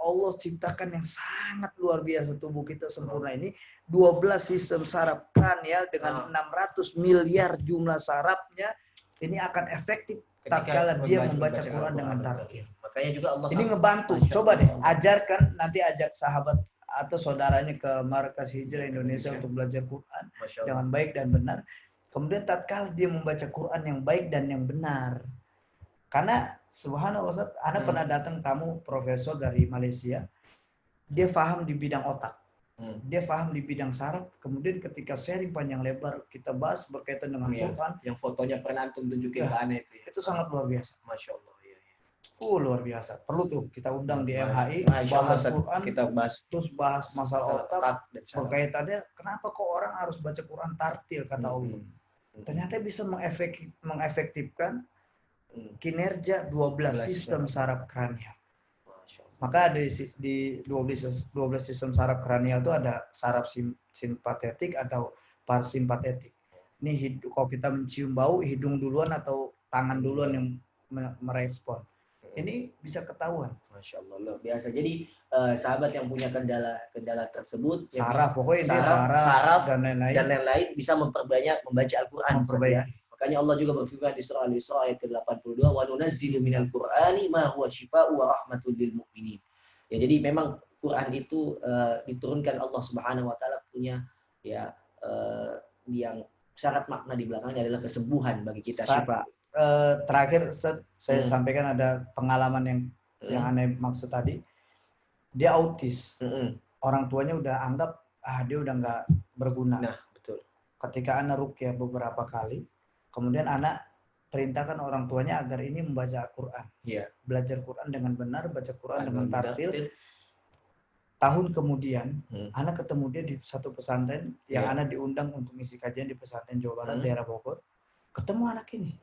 Allah ciptakan yang sangat luar biasa tubuh kita sempurna ini 12 sistem saraf kranial dengan 600 miliar jumlah sarafnya ini akan efektif tatkala dia membaca Quran dengan tartil. Makanya juga Allah ini ngebantu. Coba deh ajarkan, nanti ajak sahabat atau saudaranya ke Markas Hijrah Indonesia untuk belajar Quran dengan baik dan benar. Kemudian tatkala dia membaca Quran yang baik dan yang benar. Karena subhanallah Ustaz, Ana pernah datang tamu profesor dari Malaysia. Dia paham di bidang otak. dia paham di bidang saraf, kemudian ketika sharing panjang lebar kita bahas berkaitan dengan Quran, yang fotonya pernah antum tunjukin ke aneh itu sangat luar biasa. Masya Allah. Luar biasa. Perlu tuh kita undang di MHI, Masya Allah, bahas Quran, kita bahas terus bahas masalah otak, dan berkaitannya kenapa kok orang harus baca Quran tartil kata Allah. Ternyata bisa mengefektifkan kinerja 12 sistem saraf kranial. Maka di 12 sistem saraf kranial itu ada saraf simpatetik atau parasimpatetik. Ini kalau kita mencium bau, hidung duluan atau tangan duluan yang merespon. Ini bisa ketahuan. Masya Allah, luar biasa. Jadi sahabat yang punya kendala tersebut, saraf, pokoknya ini saraf dan lain-lain bisa memperbanyak membaca Al-Quran. Makanya Allah juga berfirman di surah Al-Isra ayat ke-82, wa nunazzilu minal Qur'ani ma huwa shifaa'u wa rahmatul lil mu'minin. Ya, jadi memang Quran itu diturunkan Allah Subhanahu wa taala punya yang syarat makna di belakangnya adalah kesembuhan bagi kita, syifa. Terakhir saya sampaikan ada pengalaman yang aneh maksud tadi. Dia autis. Orang tuanya udah anggap dia udah nggak berguna. Nah, betul. Ketika anak ruqyah beberapa kali, kemudian anak perintahkan orang tuanya agar ini membaca Al-Quran. Belajar Quran dengan benar, baca Quran dengan tartil. Tahun kemudian, anak ketemu dia di satu pesantren yang anak diundang untuk mengisi kajian di pesantren Jawa Barat, daerah Bogor. Ketemu anak ini.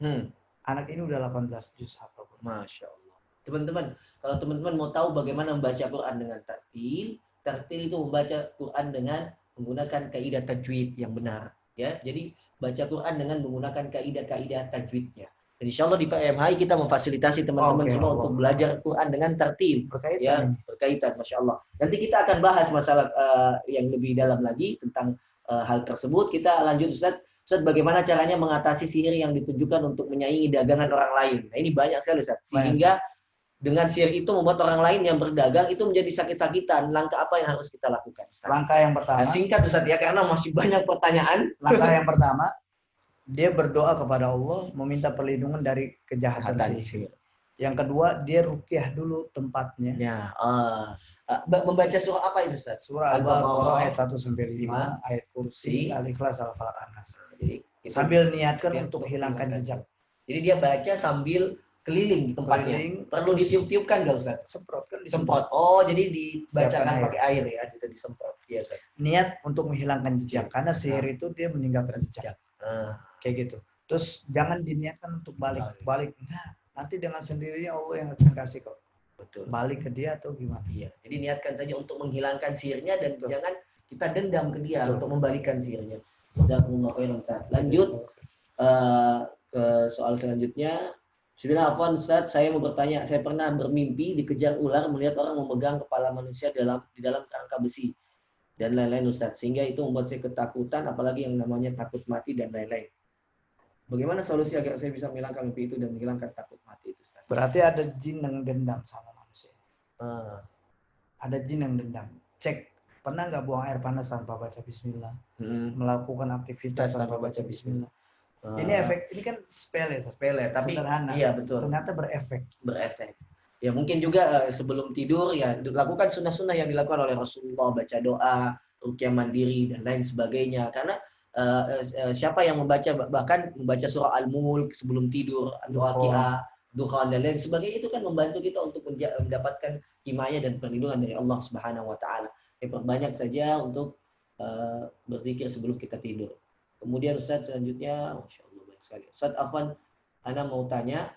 Anak ini udah 18 juz hafal. Masya Allah. Teman-teman, kalau teman-teman mau tahu bagaimana membaca Quran dengan tartil itu membaca Quran dengan menggunakan kaidah tajwid yang benar. Ya, jadi baca Quran dengan menggunakan kaidah-kaidah tajwidnya. Dan insya Allah di PMHI kita memfasilitasi teman-teman semua untuk belajar Quran dengan tartil. Berkaitan, Masya Allah. Nanti kita akan bahas masalah yang lebih dalam lagi tentang hal tersebut. Kita lanjut, Ustaz, bagaimana caranya mengatasi sihir yang ditujukan untuk menyaingi dagangan orang lain. Nah, ini banyak sekali, Ustaz. Sehingga dengan sihir itu membuat orang lain yang berdagang itu menjadi sakit-sakitan. Langkah apa yang harus kita lakukan, Ustaz? Langkah yang pertama. Singkat, Ustaz, ya, karena masih banyak pertanyaan. Langkah yang pertama, dia berdoa kepada Allah, meminta perlindungan dari kejahatan sihir. Yang kedua, dia ruqyah dulu tempatnya. Ya, membaca surah apa itu, Ustaz? Surah Al-Baqarah ayat 1-5, ayat Kursi, Al-Ikhlas, Al-Falaq, An-Nas. Sambil niatkan untuk hilangkan jejak. Jadi dia baca sambil keliling tempatnya. Perlu ditiup-tiupkan nggak, Ustaz? Semprot kan disemprot. Oh, jadi dibacakan pakai air ya, kita disemprot. Iya, Ustaz. Niat untuk menghilangkan jejak, karena sihir itu dia meninggalkan jejak. Kayak gitu. Terus jangan diniatkan untuk balik. Nah, nanti dengan sendirinya Allah yang akan kasih kok. Betul. Balik ke dia atau gimana? Iya. Jadi niatkan saja untuk menghilangkan sihirnya dan jangan kita dendam ke dia untuk membalikan sihirnya. Lanjut ke soal selanjutnya. Sudah, Afwan, Ustaz, saya mau bertanya. Saya pernah bermimpi dikejar ular melihat orang memegang kepala manusia di dalam kerangka besi dan lain-lain, Ustaz. Sehingga itu membuat saya ketakutan, apalagi yang namanya takut mati dan lain-lain. Bagaimana solusi agar saya bisa menghilangkan mimpi itu dan menghilangkan takut mati itu, Ustaz? Berarti ada jin yang dendam sama manusia. Ada jin yang dendam. Cek, pernah nggak buang air panas tanpa baca bismillah? Melakukan aktivitas tanpa baca bismillah? Ini kan sepele, tapi sederhana. Iya, betul. Ternyata berefek. Ya, mungkin juga sebelum tidur ya lakukan sunnah-sunnah yang dilakukan oleh Rasulullah, baca doa, ruqyah mandiri dan lain sebagainya. Karena siapa yang bahkan membaca surah Al-Mulk sebelum tidur, Al-Waqiah, Dukhan dan lain sebagainya, itu kan membantu kita untuk mendapatkan himayah dan perlindungan dari Allah Subhanahu wa taala. Perbanyak saja untuk berzikir sebelum kita tidur. Kemudian Ustaz selanjutnya, Masya Allah, banyak sekali. Ustaz Afwan, Ana mau tanya,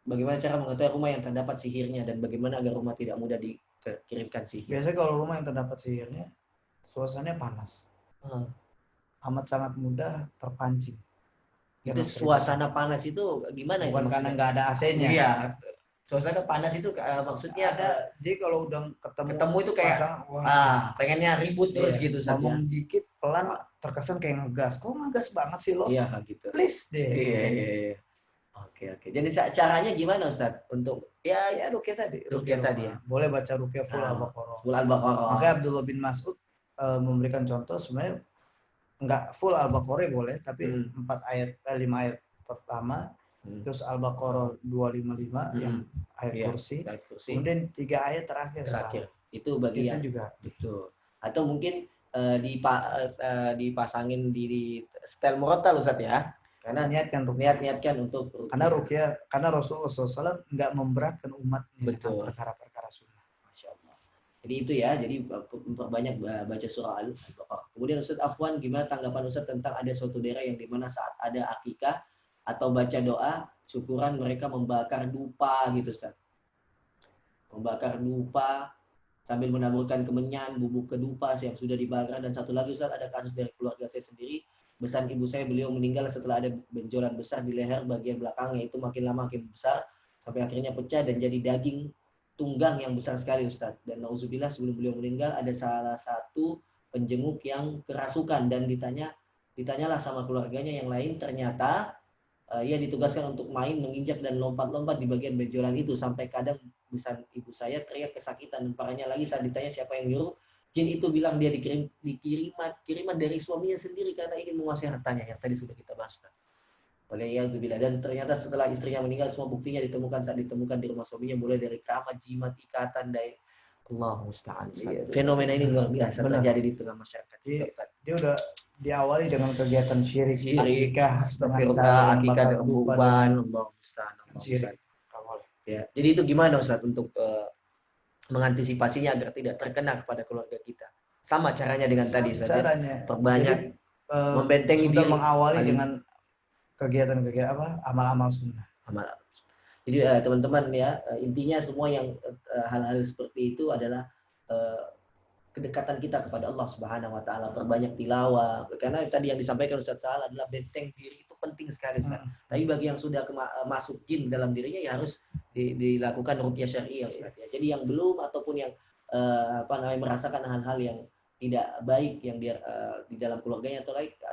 bagaimana cara mengetahui rumah yang terdapat sihirnya dan bagaimana agar rumah tidak mudah dikirimkan sihir? Biasanya kalau rumah yang terdapat sihirnya, suasananya panas. Amat sangat mudah terpancing. Itu suasana panas itu gimana? Bukan karena nggak ada AC-nya. Iya. Suasana panas itu maksudnya ada. Jadi kalau udah ketemu itu kayak pengennya ribut terus gitu. Ngomong dikit pelan terkesan kayak ngegas. Kok ngegas banget sih lo? Iya gitu. Please deh. Iya. Oke. Jadi caranya gimana, Ustaz? Untuk ya ruqyah tadi. Ruqyah tadi ya. Boleh baca ruqyah full Al-Baqarah. Full Al-Baqarah. Maka Abdullah bin Mas'ud memberikan contoh, sebenarnya enggak full Al-Baqarah boleh, tapi 5 ayat pertama, terus Al-Baqarah 255 yang ayat kursi. Kemudian 3 ayat terakhir. Itu bagi itu juga betul. Atau mungkin dipasangin di setel murotal Ustaz ya. Karena niatkan untuk ruqyah. Karena Rasulullah SAW nggak memberatkan umatnya dengan perkara-perkara sunnah. Masya Allah. Jadi itu ya, jadi banyak baca surah Al-Baqarah. Kemudian Ustaz Afwan, gimana tanggapan Ustaz tentang ada suatu daerah yang dimana saat ada akikah atau baca doa syukuran mereka membakar dupa gitu Ustaz. Membakar dupa sambil menaburkan kemenyan, bubuk kedupa yang sudah dibakar. Dan satu lagi Ustaz, ada kasus dari keluarga saya sendiri. Besan ibu saya, beliau meninggal setelah ada benjolan besar di leher bagian belakangnya, itu makin lama makin besar sampai akhirnya pecah dan jadi daging tunggang yang besar sekali Ustaz. Dan nauzubillah sebelum beliau meninggal ada salah satu penjenguk yang kerasukan dan ditanyalah sama keluarganya yang lain, ternyata ia ditugaskan untuk main, menginjak dan lompat-lompat di bagian benjolan itu sampai kadang besan ibu saya teriak kesakitan. Dan parahnya lagi saat ditanya siapa yang nyuruh, jin itu bilang dia kiriman dari suaminya sendiri karena ingin menguasai hartanya yang tadi sudah kita bahas. Dan ternyata setelah istrinya meninggal semua buktinya ditemukan saat ditemukan di rumah suaminya, mulai dari keramat, jimat, ikatan, Allah musta'an. Fenomena ini luar biasa terjadi di tengah masyarakat. Dia udah diawali dengan kegiatan syirik, akikah, akikah dan kurban, Allah musta'an. Ya, jadi itu gimana Ustaz untuk mengantisipasinya agar tidak terkena kepada keluarga kita? Sama caranya dengan tadi Ustaz. Caranya perbanyak membentengi sudah diri. Mengawali dengan kegiatan-kegiatan amal-amal sunnah. Jadi teman-teman ya, intinya semua yang hal-hal seperti itu adalah kedekatan kita kepada Allah Subhanahu wa taala, perbanyak tilawah. Karena tadi yang disampaikan Ustaz Sahal adalah benteng diri itu penting sekali Ustaz. Tapi bagi yang sudah masuk jin dalam dirinya ya harus dilakukan ruqyah syar'iyyah Ustaz ya. Jadi yang belum ataupun yang merasakan hal-hal yang tidak baik yang dia di dalam keluarganya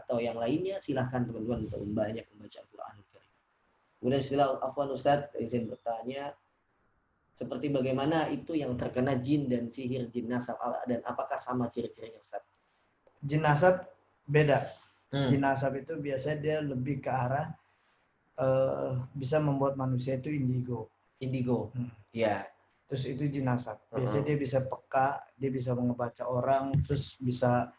atau yang lainnya, silahkan teman-teman untuk banyak membaca Al-Qur'an. Kemudian istilah Afwan Ustaz, izin bertanya, seperti bagaimana itu yang terkena jin dan sihir jin nasab, dan apakah sama ciri-cirinya Ustaz? Jin nasab beda. Jin nasab itu biasanya dia lebih ke arah bisa membuat manusia itu indigo. Ya. Terus itu jin nasab. Biasanya dia bisa peka, dia bisa mengebaca orang, terus bisa.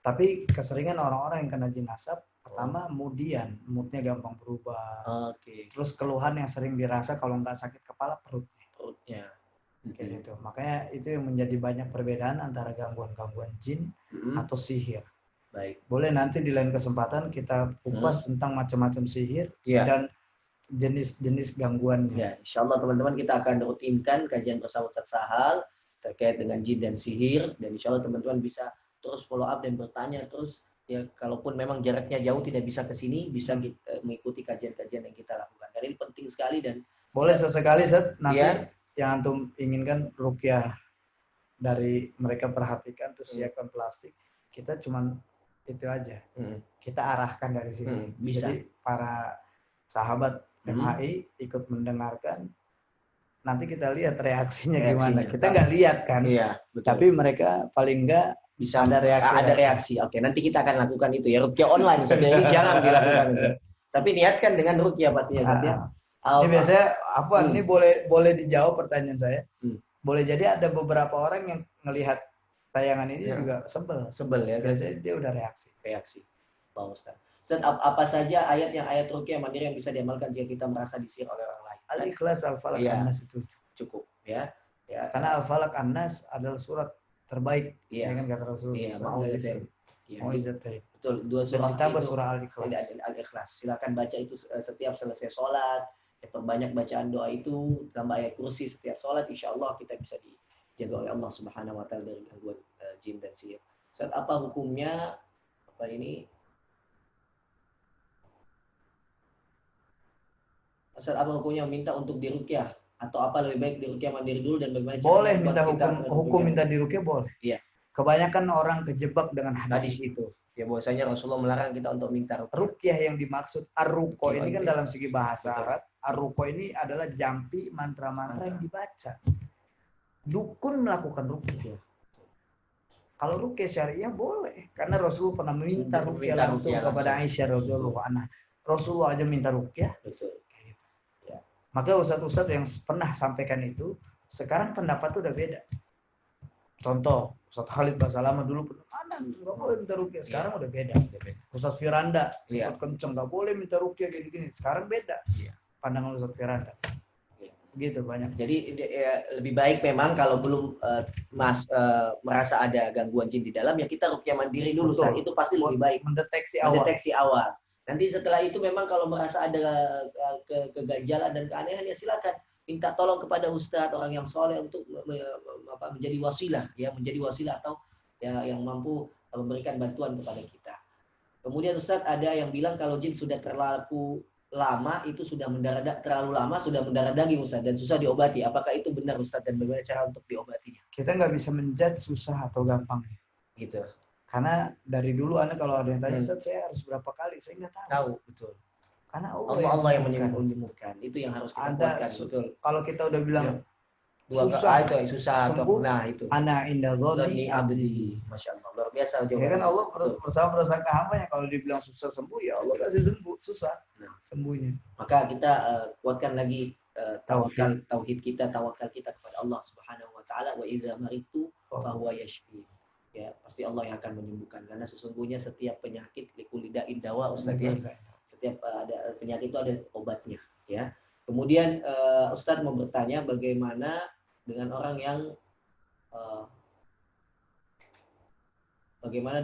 Tapi keseringan orang-orang yang kena jin nasab, pertama moodnya gampang berubah. Terus keluhan yang sering dirasa kalau nggak sakit kepala perutnya. Kayak gitu. Makanya itu yang menjadi banyak perbedaan antara gangguan-gangguan jin atau sihir. Baik. Boleh nanti di lain kesempatan kita kupas tentang macam-macam sihir dan jenis-jenis gangguannya. Ya, insyaallah teman-teman kita akan rutinkan kajian bersama Ustaz Sahal terkait dengan jin dan sihir, dan insyaallah teman-teman bisa terus follow up dan bertanya terus. Ya, kalaupun memang jaraknya jauh tidak bisa ke sini, bisa mengikuti kajian-kajian yang kita lakukan. Karena ini penting sekali dan boleh sesekali nanti yang antum inginkan ruqyah dari mereka perhatikan terus siapkan plastik. Kita cuman itu aja. Kita arahkan dari sini. Bisa. Jadi para sahabat MHI ikut mendengarkan. Nanti kita lihat reaksinya gimana. Kita nggak lihat kan. Iya, betul. Tapi mereka paling nggak bisa ada reaksi. Oke, nanti kita akan lakukan itu ya, ruqyah online Ustaz. Ini jangan dilakukan Ustaz. Tapi niatkan dengan ruqyah pastinya Ustaz ya. Ini biasanya ini boleh dijawab pertanyaan saya. Boleh jadi ada beberapa orang yang ngelihat tayangan ini juga sebel ya. Biasanya dia udah reaksi. Pak Ustaz. Ustaz, apa saja ayat ruqyah mandiri yang bisa diamalkan jika kita merasa disihir oleh orang lain? Al-Ikhlas, Al-Falaq, An-Nas itu cukup ya. Karena Al-Falaq, An-Nas adalah surat terbaik, ya kan kata Rasulullah. Mau'izatain. Betul, dua surah ditambah surah Al-Ikhlas. Silakan baca itu setiap selesai sholat. Perbanyak bacaan doa itu, tambah ayat kursi setiap sholat, insyaallah kita bisa dijaga oleh Allah Subhanahu wa taala dari gangguan jin dan sihir. Ustaz, apa hukumnya Ustaz, apa hukumnya minta untuk diruqyah? Atau apa lebih baik diruqyah mandiri dulu dan bagaimana boleh minta hukum minta diruqyah boleh. Iya. Kebanyakan orang kejebak dengan hadis itu. Ya bahwasanya Rasulullah melarang kita untuk minta ruqyah. Yang dimaksud ar-ruqa ini kan dalam segi bahasa Arab, ar-ruqa ini adalah jampi mantra-mantra yang dibaca. Dukun melakukan ruqyah. Kalau ruqyah syariah boleh, karena Rasul pernah meminta ruqyah langsung kepada Aisyah radhiyallahu anha. Rasulullah aja minta ruqyah. Betul. Maka ustadz-ustadz yang pernah sampaikan itu, sekarang pendapat itu udah beda. Contoh, Ustadz Khalid Basalamah dulu ada nggak boleh minta rukyah, sekarang udah beda. Ustadz Firanda sempat kenceng nggak boleh minta rukyah gini-gini, sekarang beda. Pandangan Ustadz Firanda. Begitu banyak. Jadi lebih baik memang kalau belum merasa ada gangguan jin di dalam, ya kita rukyah mandiri dulu. Saat itu pasti lebih baik. Mendeteksi awal. Nanti setelah itu memang kalau merasa ada keganjalan dan keanehan, ya silakan minta tolong kepada ustadz, orang yang soleh untuk menjadi wasilah, ya menjadi wasilah atau ya yang mampu memberikan bantuan kepada kita. Kemudian ustadz ada yang bilang kalau jin sudah terlalu lama itu sudah terlalu lama sudah mendarah daging ustadz dan susah diobati. Apakah itu benar ustadz dan bagaimana cara untuk diobatinya? Kita nggak bisa menjudge susah atau gampang. Gitu. Karena dari dulu Anda kalau ada yang tanya ustadz saya harus berapa kali, saya nggak tahu. Tahu betul. Karena Allah yang menyembuhkan. Itu yang harus kita kuatkan, betul. Kalau kita udah bilang susah sembuh, nah itu. Ana inda dzanni abdi. Masya Allah, luar biasa jawabannya. Ya kan Allah bersama prasangka hambanya, kalau dibilang susah sembuh, ya Allah kasih sembuh, susah sembuhnya. Maka kita kuatkan lagi tauhid kita, tawakal kita kepada Allah Subhanahu wa taala. Wa idza maritu fa huwa yashfi. Ya, pasti Allah yang akan menyembuhkan, karena sesungguhnya setiap penyakit likulli da'in dawa, Ustaz ya. Setiap ada penyakit itu ada obatnya, ya. Kemudian Ustadz mau bertanya bagaimana dengan orang yang bagaimana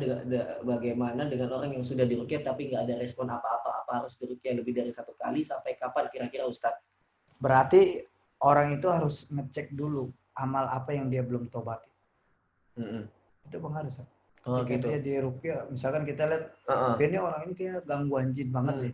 dengan orang yang sudah diruqyah tapi nggak ada respon apa-apa, apa harus diruqyah lebih dari 1 kali, sampai kapan kira-kira Ustadz? Berarti orang itu harus ngecek dulu amal apa yang dia belum tobati. Itu pengaruh. Ketika dia diruqyah, misalkan kita lihat ini orang ini kayak gangguan jin banget ya.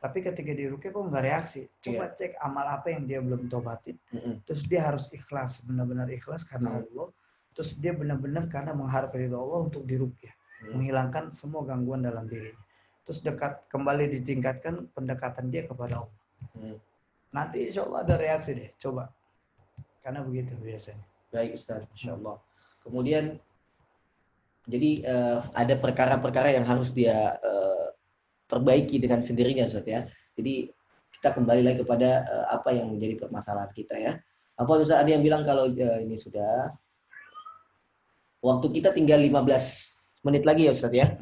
Tapi ketika diruqyah kok nggak reaksi. Coba cek amal apa yang dia belum tobatin. Terus dia harus ikhlas, benar-benar ikhlas karena Allah. Terus dia benar-benar karena mengharap ridho Allah untuk diruqyah, menghilangkan semua gangguan dalam dirinya. Terus kembali ditingkatkan pendekatan dia kepada Allah. Nanti insya Allah ada reaksi deh, coba. Karena begitu biasanya. Baik Ustaz, insya Allah. Kemudian jadi ada perkara-perkara yang harus dia perbaiki dengan sendirinya Ustaz ya. Jadi kita kembali lagi kepada apa yang menjadi permasalahan kita ya. Apa Ustaz, ada yang bilang kalau ini sudah waktu kita tinggal 15 menit lagi ya Ustaz ya.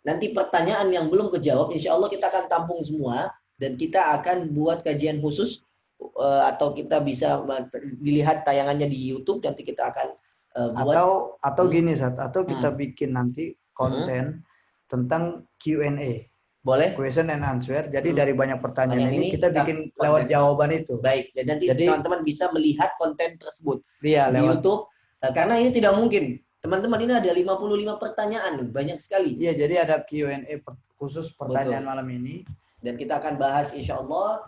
Nanti pertanyaan yang belum kejawab insya Allah kita akan tampung semua dan kita akan buat kajian khusus atau kita bisa dilihat tayangannya di YouTube, nanti kita akan buat atau gini Ustaz, atau kita bikin nanti konten tentang Q&A. Boleh? Question and answer. Jadi dari banyak pertanyaan ini kita bikin lewat jawaban itu. Baik. Dan nanti teman-teman bisa melihat konten tersebut di lewat YouTube. Karena ini tidak mungkin. Teman-teman, ini ada 55 pertanyaan. Banyak sekali. Iya, jadi ada Q&A khusus pertanyaan malam ini. Dan kita akan bahas insya Allah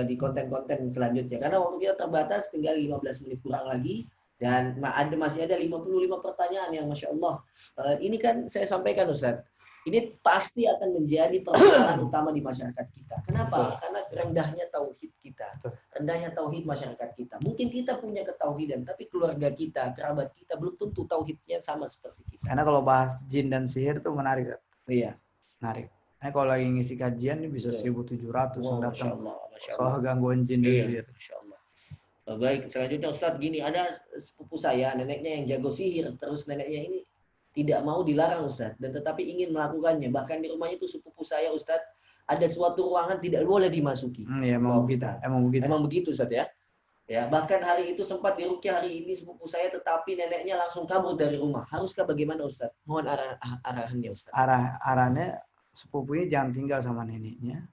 di konten-konten selanjutnya. Karena waktu kita terbatas, tinggal 15 menit kurang lagi. Dan masih ada 55 pertanyaan yang Masya Allah. Ini kan saya sampaikan Ustaz. Ini pasti akan menjadi permasalahan utama di masyarakat kita. Kenapa? Karena rendahnya tauhid kita. Rendahnya tauhid masyarakat kita. Mungkin kita punya ketauhidan, tapi keluarga kita, kerabat kita belum tentu tauhidnya sama seperti kita. Karena kalau bahas jin dan sihir itu menarik. Iya. Menarik. Nah, kalau lagi ngisi kajian ini bisa 1.700 yang datang. Soal gangguan jin dan sihir. Masya Allah. Baik, selanjutnya Ustadz gini, ada sepupu saya, neneknya yang jago sihir, terus neneknya ini tidak mau dilarang Ustadz, dan tetapi ingin melakukannya. Bahkan di rumahnya itu sepupu saya Ustadz, ada suatu ruangan tidak boleh dimasuki. Iya, emang begitu. Emang begitu Ustadz ya. Ya, bahkan hari itu sempat diruqyah hari ini sepupu saya, tetapi neneknya langsung kabur dari rumah. Haruskah bagaimana Ustadz? Mohon arahannya Ustadz. Arahannya sepupunya jangan tinggal sama neneknya.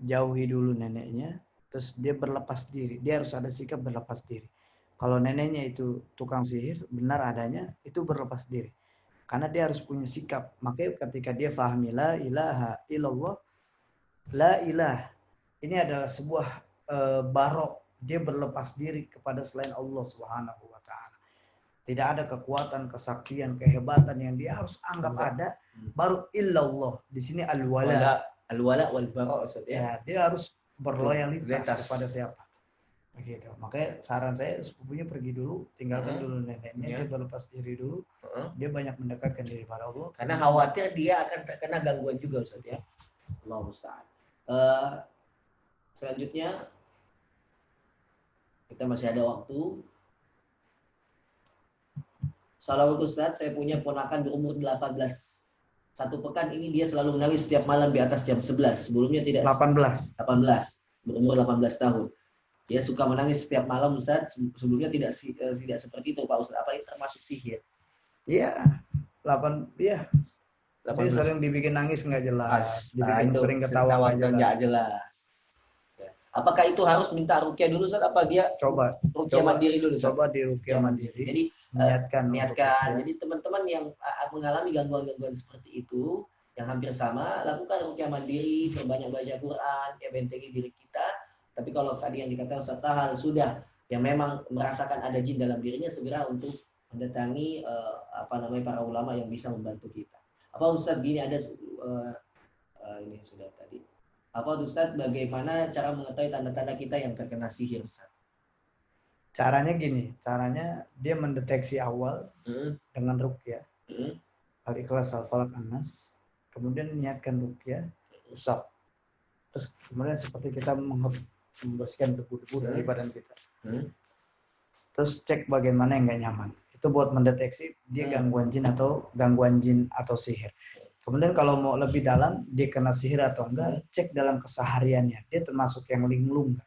Jauhi dulu neneknya, terus dia berlepas diri. Dia harus ada sikap berlepas diri. Kalau neneknya itu tukang sihir, benar adanya, itu berlepas diri. Karena dia harus punya sikap. Makanya ketika dia fahami la ilaha illallah, la ilah. Ini adalah sebuah barok. Dia berlepas diri kepada selain Allah Subhanahu wa taala. Tidak ada kekuatan, kesaktian, kehebatan yang dia harus anggap ada. Baru illallah. Di sini al-wala. Al-wala wal bara Ustaz ya. Ya, dia harus berloyalitas kepada siapa. Begitu. Makanya saran saya sepupunya pergi dulu, tinggalkan dulu neneknya, dia berlepas diri dulu. Dia banyak mendekatkan diri pada Allah. Karena khawatir dia akan terkena gangguan juga Ustaz ya. Allah musta'an. Selanjutnya kita masih ada waktu. Salawat Ustaz, saya punya ponakan berumur 18. Satu pekan ini dia selalu menangis setiap malam di atas jam 11. Sebelumnya tidak. 18. Berumur 18 tahun. Dia suka menangis setiap malam Ustaz. Sebelumnya tidak seperti itu Pak Ustaz. Apa itu termasuk sihir? Iya. 8. Iya. Dia sering dibikin nangis nggak jelas. Dibikin sering ketawa nggak jelas. Apakah itu harus minta ruqyah dulu Ustaz? Apa dia ruqyah mandiri dulu Ustaz? Coba di ruqyah mandiri. Jadi niatkan. Jadi teman-teman yang mengalami gangguan-gangguan seperti itu yang hampir sama, lakukan ruqyah mandiri, perbanyak baca Quran, ya bentengi diri kita. Tapi kalau tadi yang dikatakan Ustaz Sahal sudah yang memang merasakan ada jin dalam dirinya, segera untuk mendatangi para ulama yang bisa membantu kita. Apa Ustaz gini ada ini sudah tadi. Apa Ustaz bagaimana cara mengetahui tanda-tanda kita yang terkena sihir Ustaz? Caranya gini, dia mendeteksi awal dengan ruqyah. Al-Ikhlas, Al-Falaq, An-Nas. Kemudian niatkan ruqyah, usap. Terus kemudian seperti kita membersihkan debu-debu dari badan kita. Terus cek bagaimana yang nggak nyaman. Itu buat mendeteksi dia gangguan jin atau sihir. Kemudian kalau mau lebih dalam, dia kena sihir atau enggak, cek dalam kesehariannya. Dia termasuk yang linglung enggak?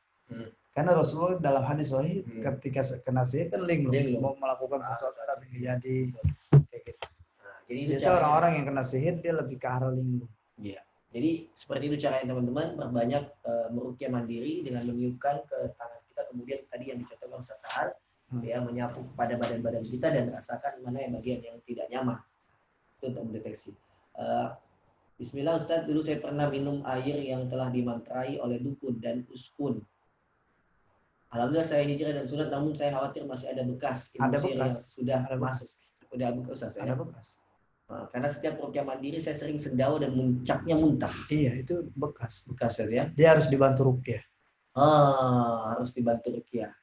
Karena Rasulullah dalam hadis sahih ketika kena sihir kan linglung, mau melakukan sesuatu tapi nggak jadi. Kayak gitu. Jadi biasa orang-orang yang kena sihir dia lebih ke arah linglung. Iya. Jadi seperti itu caranya teman-teman, perbanyak meruqyah mandiri dengan meniupkan ke tangan kita, kemudian tadi yang dicontohkan Ustaz Sahal, ya menyapu pada badan-badan kita dan rasakan mana yang bagian yang tidak nyaman. Itu untuk mendeteksi. Bismillah Ustaz, dulu saya pernah minum air yang telah dimantrai oleh dukun dan uskun. Alhamdulillah saya hijrah dan sunat, namun saya khawatir masih ada bekas. Ada bekas. Sudah masuk. Udah bekas Ustaz. Ada bekas. Karena setiap ruqyah mandiri saya sering sendawa dan muncaknya muntah. Iya, itu bekas. Bekas ya. Dia harus dibantu ruqyah. Harus dibantu ruqyah.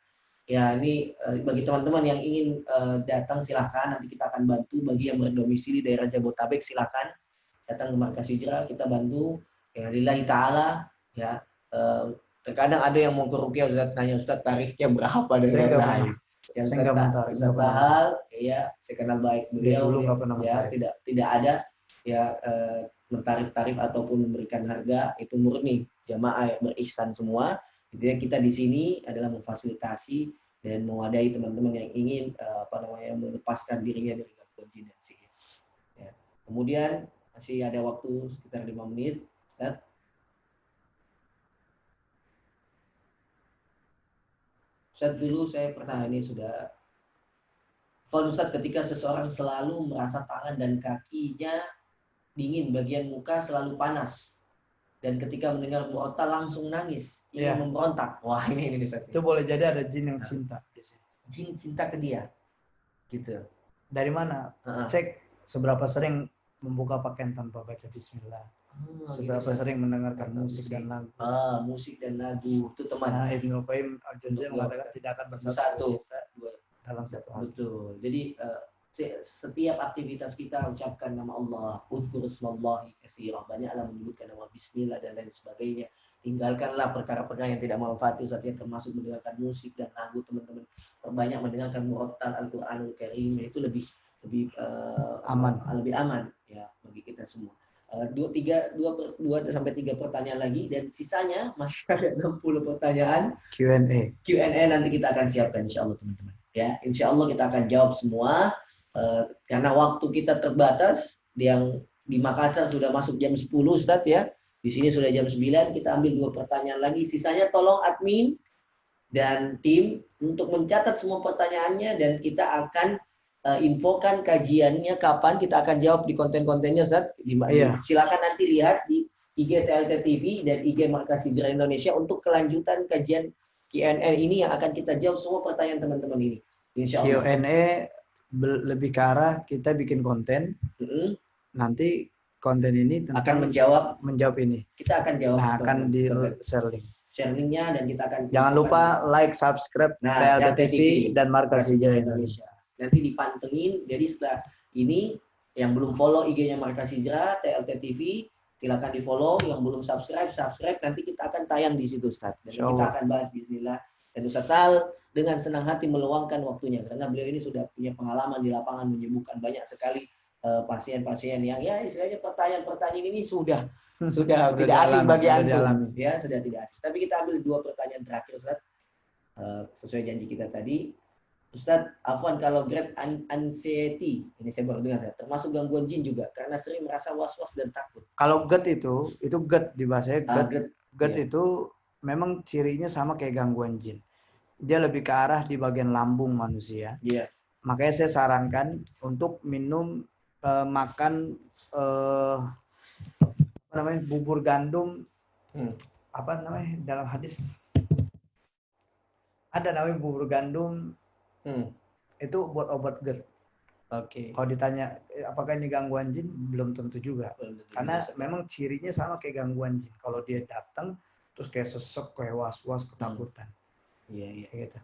Ya, ini bagi teman-teman yang ingin datang silahkan, nanti kita akan bantu. Bagi yang berdomisili daerah Jabodetabek silahkan datang ke Markas Hijrah, kita bantu. Ya, lillahi ta'ala ya. Terkadang ada yang mau ke ruqyah Ustaz, tanya Ustaz tarifnya berapa dan lain-lain. Yang Ustaz Sahal, ya saya kenal baik beliau, ya tidak ada ya mentarif-tarif ataupun memberikan harga, itu murni jamaah berihsan semua. Jadi kita di sini adalah memfasilitasi dan mewadahi teman-teman yang ingin melepaskan dirinya dari gangguan jin dan sihir. Ya. Kemudian masih ada waktu sekitar 5 menit, Ustaz. Ustaz, dulu saya pernah ini sudah Ustaz, ketika seseorang selalu merasa tangan dan kakinya dingin, bagian muka selalu panas, dan ketika mendengar mu'tal langsung nangis, ingin memberontak. Wah, ini Ustaz. Itu boleh jadi ada jin yang cinta. Jin cinta ke dia, gitu. Dari mana? Cek seberapa sering membuka pakaian tanpa baca Bismillah. Seberapa sering mendengarkan musik dan lagu. Musik dan lagu itu teman. Nah, Ibnu Qayyim Al-Jauziyah mengatakan tidak akan bersatu dalam satu hati. Betul. Jadi setiap aktivitas kita ucapkan nama Allah, uzkur ismallahi katsira, banyaklah menyebutkan nama Bismillah dan lain sebagainya. Tinggalkanlah perkara-perkara yang tidak manfaat, saatnya termasuk mendengarkan musik dan lagu, teman-teman. Perbanyak mendengarkan murattal Al-Qur'anul Karim, itu lebih aman ya bagi kita semua. 2-3 pertanyaan lagi dan sisanya masih ada 60 pertanyaan Q&A nanti kita akan siapkan insyaallah teman-teman ya, insyaallah kita akan jawab semua karena waktu kita terbatas. Yang di Makassar sudah masuk jam 10 Ustaz ya, di sini sudah jam 9, kita ambil 2 pertanyaan lagi, sisanya tolong admin dan tim untuk mencatat semua pertanyaannya dan kita akan infokan kajiannya kapan, kita akan jawab di konten-kontennya Ustaz. Silakan nanti lihat di IG TLT TV dan IG Markas Hijrah Indonesia untuk kelanjutan kajian Q&A ini yang akan kita jawab semua pertanyaan teman-teman ini. Insyaallah. Q&A lebih ke arah kita bikin konten. Nanti konten ini akan menjawab ini. Kita akan jawab. Nah, akan di share linknya dan kita akan. Jangan lupa like, subscribe TLT TV dan Markas Hijrah Indonesia. Nanti dipantengin, jadi setelah ini yang belum follow IG-nya Markas Hijrah TLT TV silakan di follow, yang belum subscribe, nanti kita akan tayang di situ Ustaz, dan kita akan bahas bismillah. Dan Ustaz Sal dengan senang hati meluangkan waktunya karena beliau ini sudah punya pengalaman di lapangan menyembuhkan banyak sekali pasien-pasien yang ya istilahnya pertanyaan-pertanyaan ini sudah tidak asing bagi antum ya, sudah tidak asing. Tapi kita ambil 2 pertanyaan terakhir Ustaz. Sesuai janji kita tadi. Ustaz, afwan kalau grade anxiety, ini saya baru dengar ya, termasuk gangguan jin juga karena sering merasa was-was dan takut. Kalau GERD itu GERD di bahasanya GERD iya. itu memang cirinya sama kayak gangguan jin. Dia lebih ke arah di bagian lambung manusia. Iya. Makanya saya sarankan untuk minum makan apa namanya bubur gandum apa namanya dalam hadis ada namanya bubur gandum itu buat obat GERD. Oke. Kalau ditanya apakah ini gangguan jin, belum tentu juga. Karena memang cirinya sama kayak gangguan jin. Kalau dia datang terus kayak sesek, kayak was-was, ketakutan. Iya. Gitu.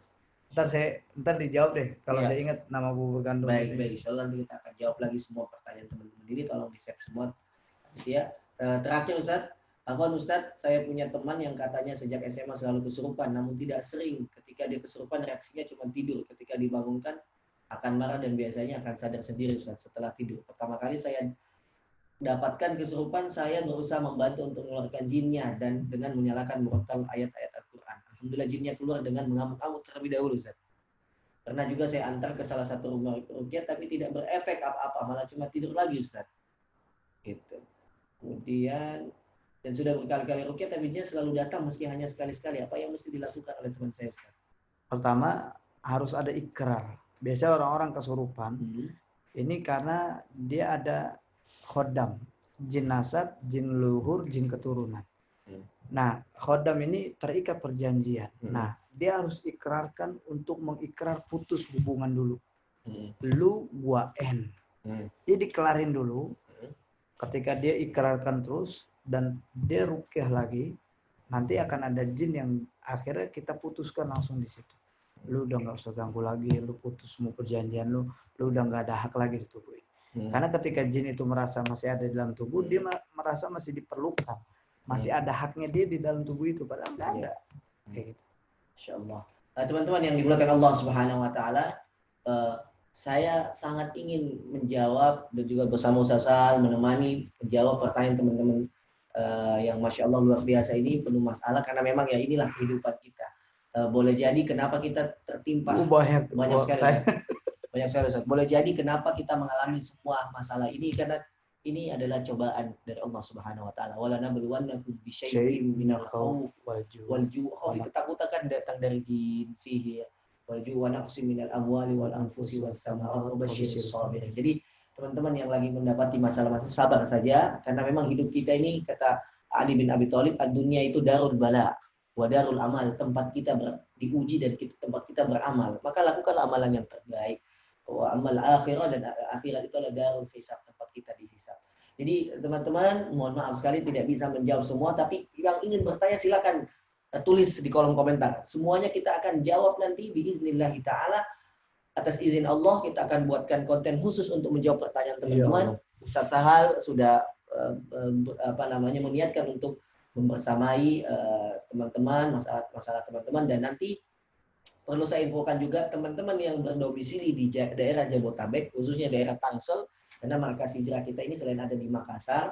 Ntar dijawab deh kalau saya ingat nama bubur gandum. Baik. Insyaallah nanti kita akan jawab lagi semua pertanyaan teman-teman ini, tolong di-save semua. Ya. Terakhir Ustaz, saya punya teman yang katanya sejak SMA selalu kesurupan, namun tidak sering. Ketika dia kesurupan reaksinya cuma tidur. Ketika dibangunkan akan marah dan biasanya akan sadar sendiri Ustaz setelah tidur. Pertama kali saya dapatkan kesurupan, saya berusaha membantu untuk mengeluarkan jinnya dan dengan menyalakan murattal ayat-ayat Al-Quran. Alhamdulillah jinnya keluar dengan mengamuk-amuk terlebih dahulu Ustaz. Pernah juga saya antar ke salah satu rumah ruqyah tapi tidak berefek apa-apa, malah cuma tidur lagi Ustaz. Gitu. Kemudian dan sudah berkali-kali ruqyah tapi dia selalu datang meski hanya sekali-sekali. Apa yang mesti dilakukan oleh teman saya Ustaz? Pertama harus ada ikrar. Biasanya orang-orang kesurupan ini karena dia ada khodam, jin nasab, jin luhur, jin keturunan. Nah, khodam ini terikat perjanjian. Nah, dia harus ikrarkan untuk mengikrar putus hubungan dulu. Lu, gua, N. Dia dikelarin dulu. Ketika dia ikrarkan terus dan dia ruqyah lagi, nanti akan ada jin yang akhirnya kita putuskan langsung di situ. Lu udah nggak usah ganggu lagi, lu putus semua perjanjian lu udah nggak ada hak lagi di tubuh ini. Karena ketika jin itu merasa masih ada di dalam tubuh, dia merasa masih diperlukan. Masih ada haknya dia di dalam tubuh itu, padahal nggak ada. Kayak gitu. Insyaallah. Teman-teman yang dimuliakan Allah Subhanahu wa taala, saya sangat ingin menjawab dan juga bersama Ustaz menemani menjawab pertanyaan teman-teman yang Masya Allah luar biasa ini penuh masalah karena memang ya inilah kehidupan kita. Boleh jadi kenapa kita tertimpa banyak sekali Ustaz. Boleh jadi kenapa kita mengalami semua masalah ini karena ini adalah cobaan dari Allah Subhanahu wa taala. Wala nabluwannakum bisyai'in minal khauf wal ju'. Ketakutan kan datang dari jin, sihir, wal ju' wa naqsim minal amwali wal anfusi was samarat wa basyyiris sabirin. Jadi teman-teman yang lagi mendapati masalah-masalah sabar saja karena memang hidup kita ini kata Ali bin Abi Thalib, dunia itu darul bala wa darul amal, tempat kita diuji dan tempat kita beramal. Maka lakukanlah amalan yang terbaik. Wa amal akhirah, dan akhirat itu adalah darul hisab, tempat kita dihisab. Jadi teman-teman, mohon maaf sekali tidak bisa menjawab semua, tapi yang ingin bertanya silakan tulis di kolom komentar. Semuanya kita akan jawab nanti biiznillah taala. Atas izin Allah kita akan buatkan konten khusus untuk menjawab pertanyaan teman-teman. Ustaz Sahal sudah meniatkan untuk membersamai teman-teman masalah teman-teman, dan nanti perlu saya infokan juga teman-teman yang berdomisili di daerah Jabodetabek, khususnya daerah Tangsel, karena markas hijrah kita ini selain ada di Makassar,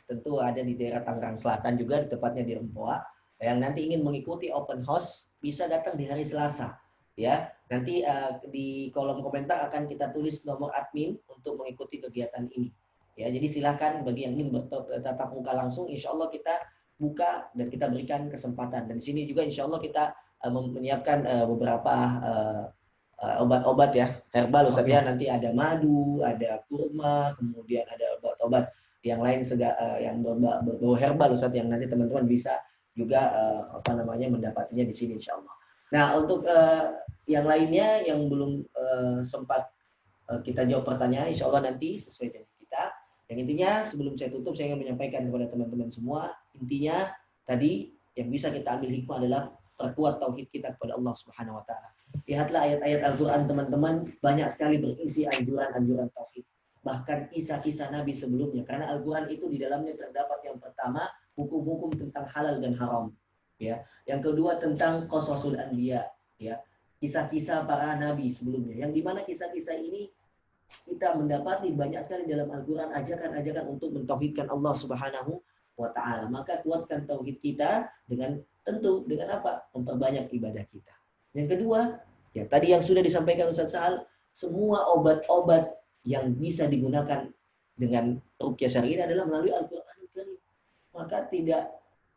tentu ada di daerah Tangerang Selatan juga, tepatnya di Rempoa. Yang nanti ingin mengikuti open house bisa datang di hari Selasa. Ya, nanti di kolom komentar akan kita tulis nomor admin untuk mengikuti kegiatan ini. Ya, jadi silakan bagi yang ingin bertatap muka langsung, insya Allah kita buka dan kita berikan kesempatan. Dan di sini juga insya Allah kita menyiapkan beberapa obat-obat ya herbal Ustaz ya. Nanti ada madu, ada kurma, kemudian ada obat-obat yang lain yang berbau herbal Ustaz yang nanti teman-teman bisa juga mendapatinya di sini insya Allah. Nah untuk yang lainnya yang belum sempat kita jawab pertanyaan, insya Allah nanti sesuai janji kita. Yang intinya sebelum saya tutup saya ingin menyampaikan kepada teman-teman semua, intinya tadi yang bisa kita ambil hikmah adalah perkuat tauhid kita kepada Allah Subhanahu wa taala. Lihatlah ayat-ayat Al-Qur'an teman-teman, banyak sekali berisi anjuran-anjuran tauhid. Bahkan kisah-kisah nabi sebelumnya, karena Al-Qur'an itu di dalamnya terdapat yang pertama hukum-hukum tentang halal dan haram, ya. Yang kedua tentang qasasul anbiya, ya. kisah-kisah para nabi sebelumnya, yang dimana kisah-kisah ini kita mendapati banyak sekali dalam Al-Quran ajakan-ajakan untuk mentauhidkan Allah Subhanahu wa Ta'ala. Maka kuatkan tauhid kita dengan tentu dengan apa? Memperbanyak ibadah kita. Yang kedua, ya tadi yang sudah disampaikan Ustaz Sahal, semua obat-obat yang bisa digunakan dengan ruqyah syar'i adalah melalui Al-Quran Al-Karim. Maka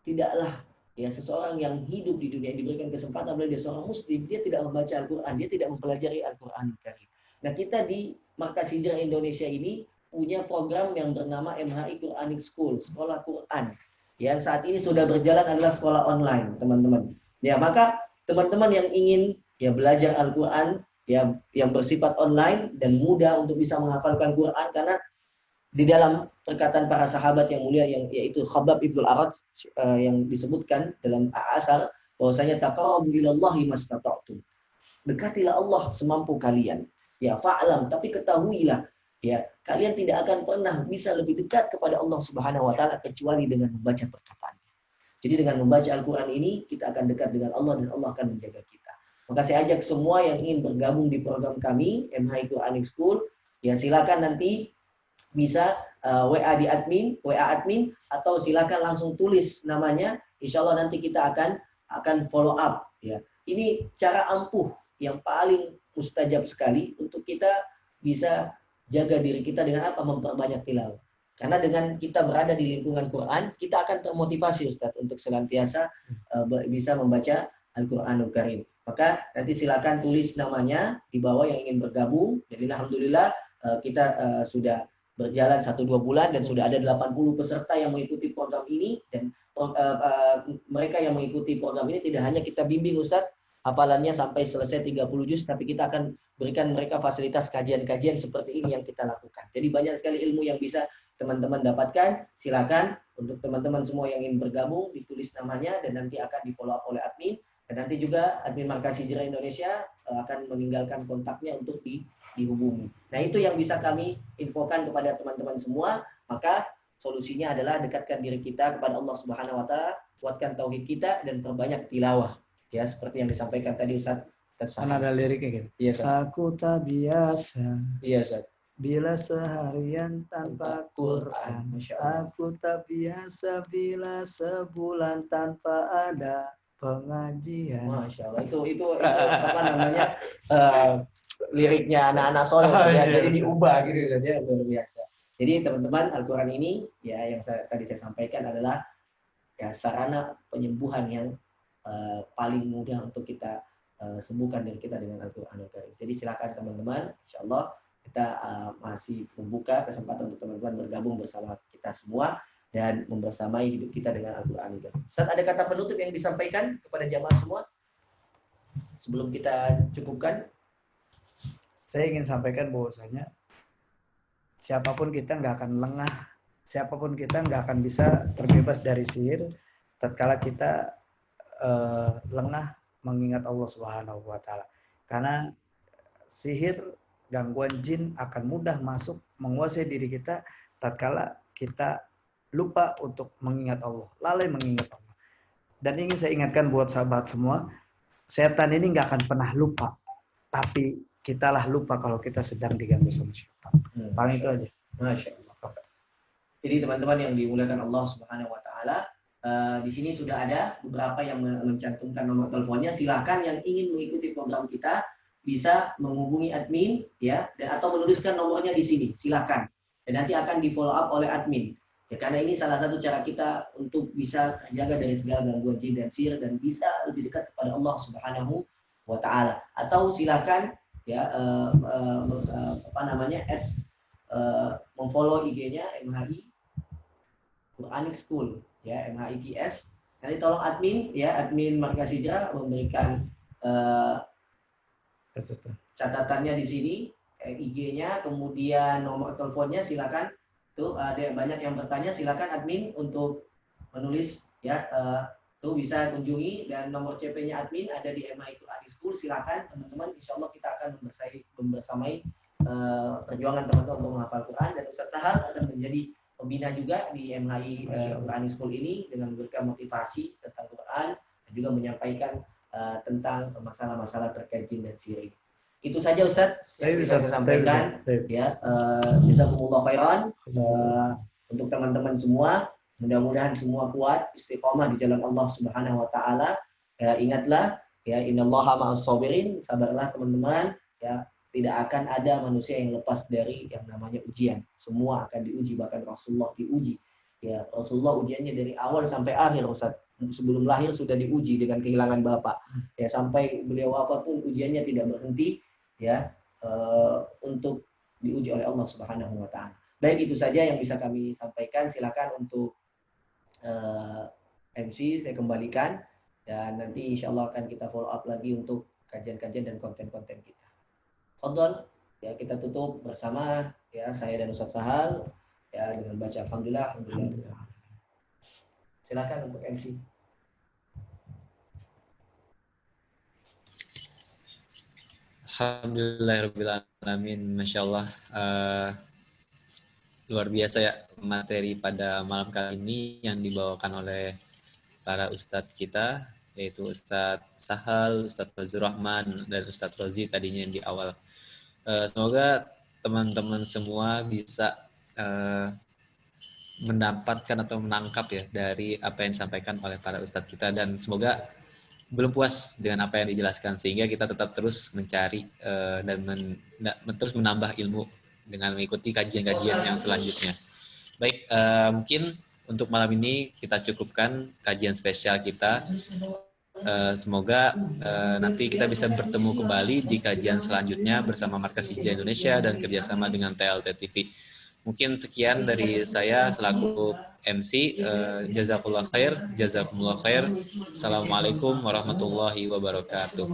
tidaklah ya seseorang yang hidup di dunia diberikan kesempatan oleh dia seorang muslim, dia tidak membaca Al-Quran, dia tidak mempelajari Al-Quran Al-Karim. Nah, kita di Markas Hijrah Indonesia ini punya program yang bernama MHI Quranic School, sekolah Quran. Yang saat ini sudah berjalan adalah sekolah online, teman-teman. Ya, maka teman-teman yang ingin ya belajar Al-Quran ya yang bersifat online dan mudah untuk bisa menghafalkan Quran, karena di dalam perkataan para sahabat yang mulia yang yaitu Khabbab Ibnul Arat yang disebutkan dalam Al-Asar bahwasanya taqarrabu ilallahi mastata'tum. Dekatilah Allah semampu kalian. Ya, fa'lam, tapi ketahuilah ya, kalian tidak akan pernah bisa lebih dekat kepada Allah Subhanahu wa taala kecuali dengan membaca perkataannya. Jadi dengan membaca Al-Qur'an ini kita akan dekat dengan Allah dan Allah akan menjaga kita. Maka saya ajak semua yang ingin bergabung di program kami MHI Quranic School, ya silakan nanti bisa WA admin atau silakan langsung tulis namanya. Insyaallah nanti kita akan follow up ya. Ini cara ampuh yang paling mustajab sekali untuk kita bisa jaga diri kita dengan apa? Memperbanyak tilawah. Karena dengan kita berada di lingkungan Quran, kita akan termotivasi Ustaz untuk senantiasa bisa membaca Al-Qur'anul Karim. Maka nanti silakan tulis namanya di bawah yang ingin bergabung. Jadi alhamdulillah kita sudah berjalan 1-2 bulan dan sudah ada 80 peserta yang mengikuti program ini, dan mereka yang mengikuti program ini tidak hanya kita bimbing Ustaz hafalannya sampai selesai 30 juz, tapi kita akan berikan mereka fasilitas kajian-kajian seperti ini yang kita lakukan. Jadi banyak sekali ilmu yang bisa teman-teman dapatkan. Silakan untuk teman-teman semua yang ingin bergabung ditulis namanya dan nanti akan di-follow up oleh admin, dan nanti juga admin Markas Hijrah Indonesia akan meninggalkan kontaknya untuk dihubungi. Nah, itu yang bisa kami infokan kepada teman-teman semua. Maka solusinya adalah dekatkan diri kita kepada Allah Subhanahu wa taala, kuatkan tauhid kita dan perbanyak tilawah. Ya, seperti yang disampaikan tadi Ustaz. Kan ada liriknya gitu. Iya, Ustaz. Aku tak biasa. Iya, Ustaz. Bila seharian tanpa Quran. Aku tak biasa bila sebulan tanpa ada pengajian. Masya Allah. Itu apa namanya? Liriknya anak-anak soleh ya. Jadi diubah gitu saja, luar biasa. Jadi teman-teman, Al-Quran ini ya yang tadi saya sampaikan adalah ya sarana penyembuhan yang paling mudah untuk kita sembuhkan diri kita dengan Al-Quran Al-Karim. Jadi silakan teman-teman, insyaallah kita masih membuka kesempatan untuk teman-teman bergabung bersama kita semua dan membersamai hidup kita dengan Al-Quran Al-Karim. Ustaz, ada kata penutup yang disampaikan kepada jamaah semua sebelum kita cukupkan? Saya ingin sampaikan bahwasanya siapapun kita nggak akan lengah, siapapun kita nggak akan bisa terbebas dari sihir tatkala kita lengah mengingat Allah Subhanahu wa taala. Karena sihir, gangguan jin akan mudah masuk menguasai diri kita tatkala kita lupa untuk mengingat Allah, lalai mengingat Allah. Dan ingin saya ingatkan buat sahabat semua, setan ini nggak akan pernah lupa, tapi kitalah lupa kalau kita sedang diganggu sama syaitan. Paling itu aja. Masya Allah. Jadi teman-teman yang dimuliakan Allah Subhanahu wa taala, di sini sudah ada beberapa yang mencantumkan nomor teleponnya. Silakan yang ingin mengikuti program kita bisa menghubungi admin ya, dan atau menuliskan nomornya di sini. Silakan. Dan nanti akan di follow up oleh admin. Ya, karena ini salah satu cara kita untuk bisa terjaga dari segala gangguan jin dan sihir dan bisa lebih dekat kepada Allah Subhanahu wa taala. Atau silakan ya memfollow IG-nya MHI Quranic School ya, MHIQS. Nanti tolong admin ya, admin Markas Hijrah memberikan catatannya di sini, IG-nya, kemudian nomor teleponnya. Silakan tuh, ada banyak yang bertanya, silakan admin untuk menulis ya, tuh bisa kunjungi, dan nomor CP-nya admin ada di MHI Quranic School. Silakan teman-teman, insyaallah kita akan membersamai perjuangan teman-teman untuk menghafal Quran, dan Ustaz Sahal akan menjadi pembina juga di MHI Quranic School ini dengan memberikan motivasi tentang Quran dan juga menyampaikan tentang masalah-masalah terkait jin dan sihir. Itu saja Ustadz yang bisa saya sampaikan. Ya, jazakumullah khairan untuk teman-teman semua. Mudah-mudahan semua kuat, istiqomah di jalan Allah Subhanahu wa taala. Ingatlah ya, innallaha ma'as sabirin, sabarlah teman-teman ya. Tidak akan ada manusia yang lepas dari yang namanya ujian. Semua akan diuji, bahkan Rasulullah diuji. Ya, Rasulullah ujiannya dari awal sampai akhir, Ustaz. Sebelum lahir sudah diuji dengan kehilangan bapak. Ya, sampai beliau wafat pun ujiannya tidak berhenti ya, untuk diuji oleh Allah Subhanahu wa taala. Baik, itu saja yang bisa kami sampaikan. Silakan untuk MC saya kembalikan, dan nanti insya Allah akan kita follow up lagi untuk kajian-kajian dan konten-konten kita. Fadhol, ya kita tutup bersama ya, saya dan Ustaz Sahal ya dengan baca alhamdulillah. Silakan untuk MC. Alhamdulillahirabbil alamin, masyaallah. Luar biasa ya materi pada malam kali ini yang dibawakan oleh para ustadz kita, yaitu Ustadz Sahal, Ustadz Fazlur Rahman, dan Ustadz Rozi tadinya yang di awal. Semoga teman-teman semua bisa mendapatkan atau menangkap ya dari apa yang disampaikan oleh para ustadz kita, dan semoga belum puas dengan apa yang dijelaskan, sehingga kita tetap terus mencari dan terus menambah ilmu dengan mengikuti kajian-kajian yang selanjutnya. Baik, mungkin untuk malam ini kita cukupkan kajian spesial kita. Semoga nanti kita bisa bertemu kembali di kajian selanjutnya bersama Markas Hijrah Indonesia dan kerjasama dengan TLT TV. Mungkin sekian dari saya selaku MC. Jazakumullah khair. Assalamualaikum warahmatullahi wabarakatuh.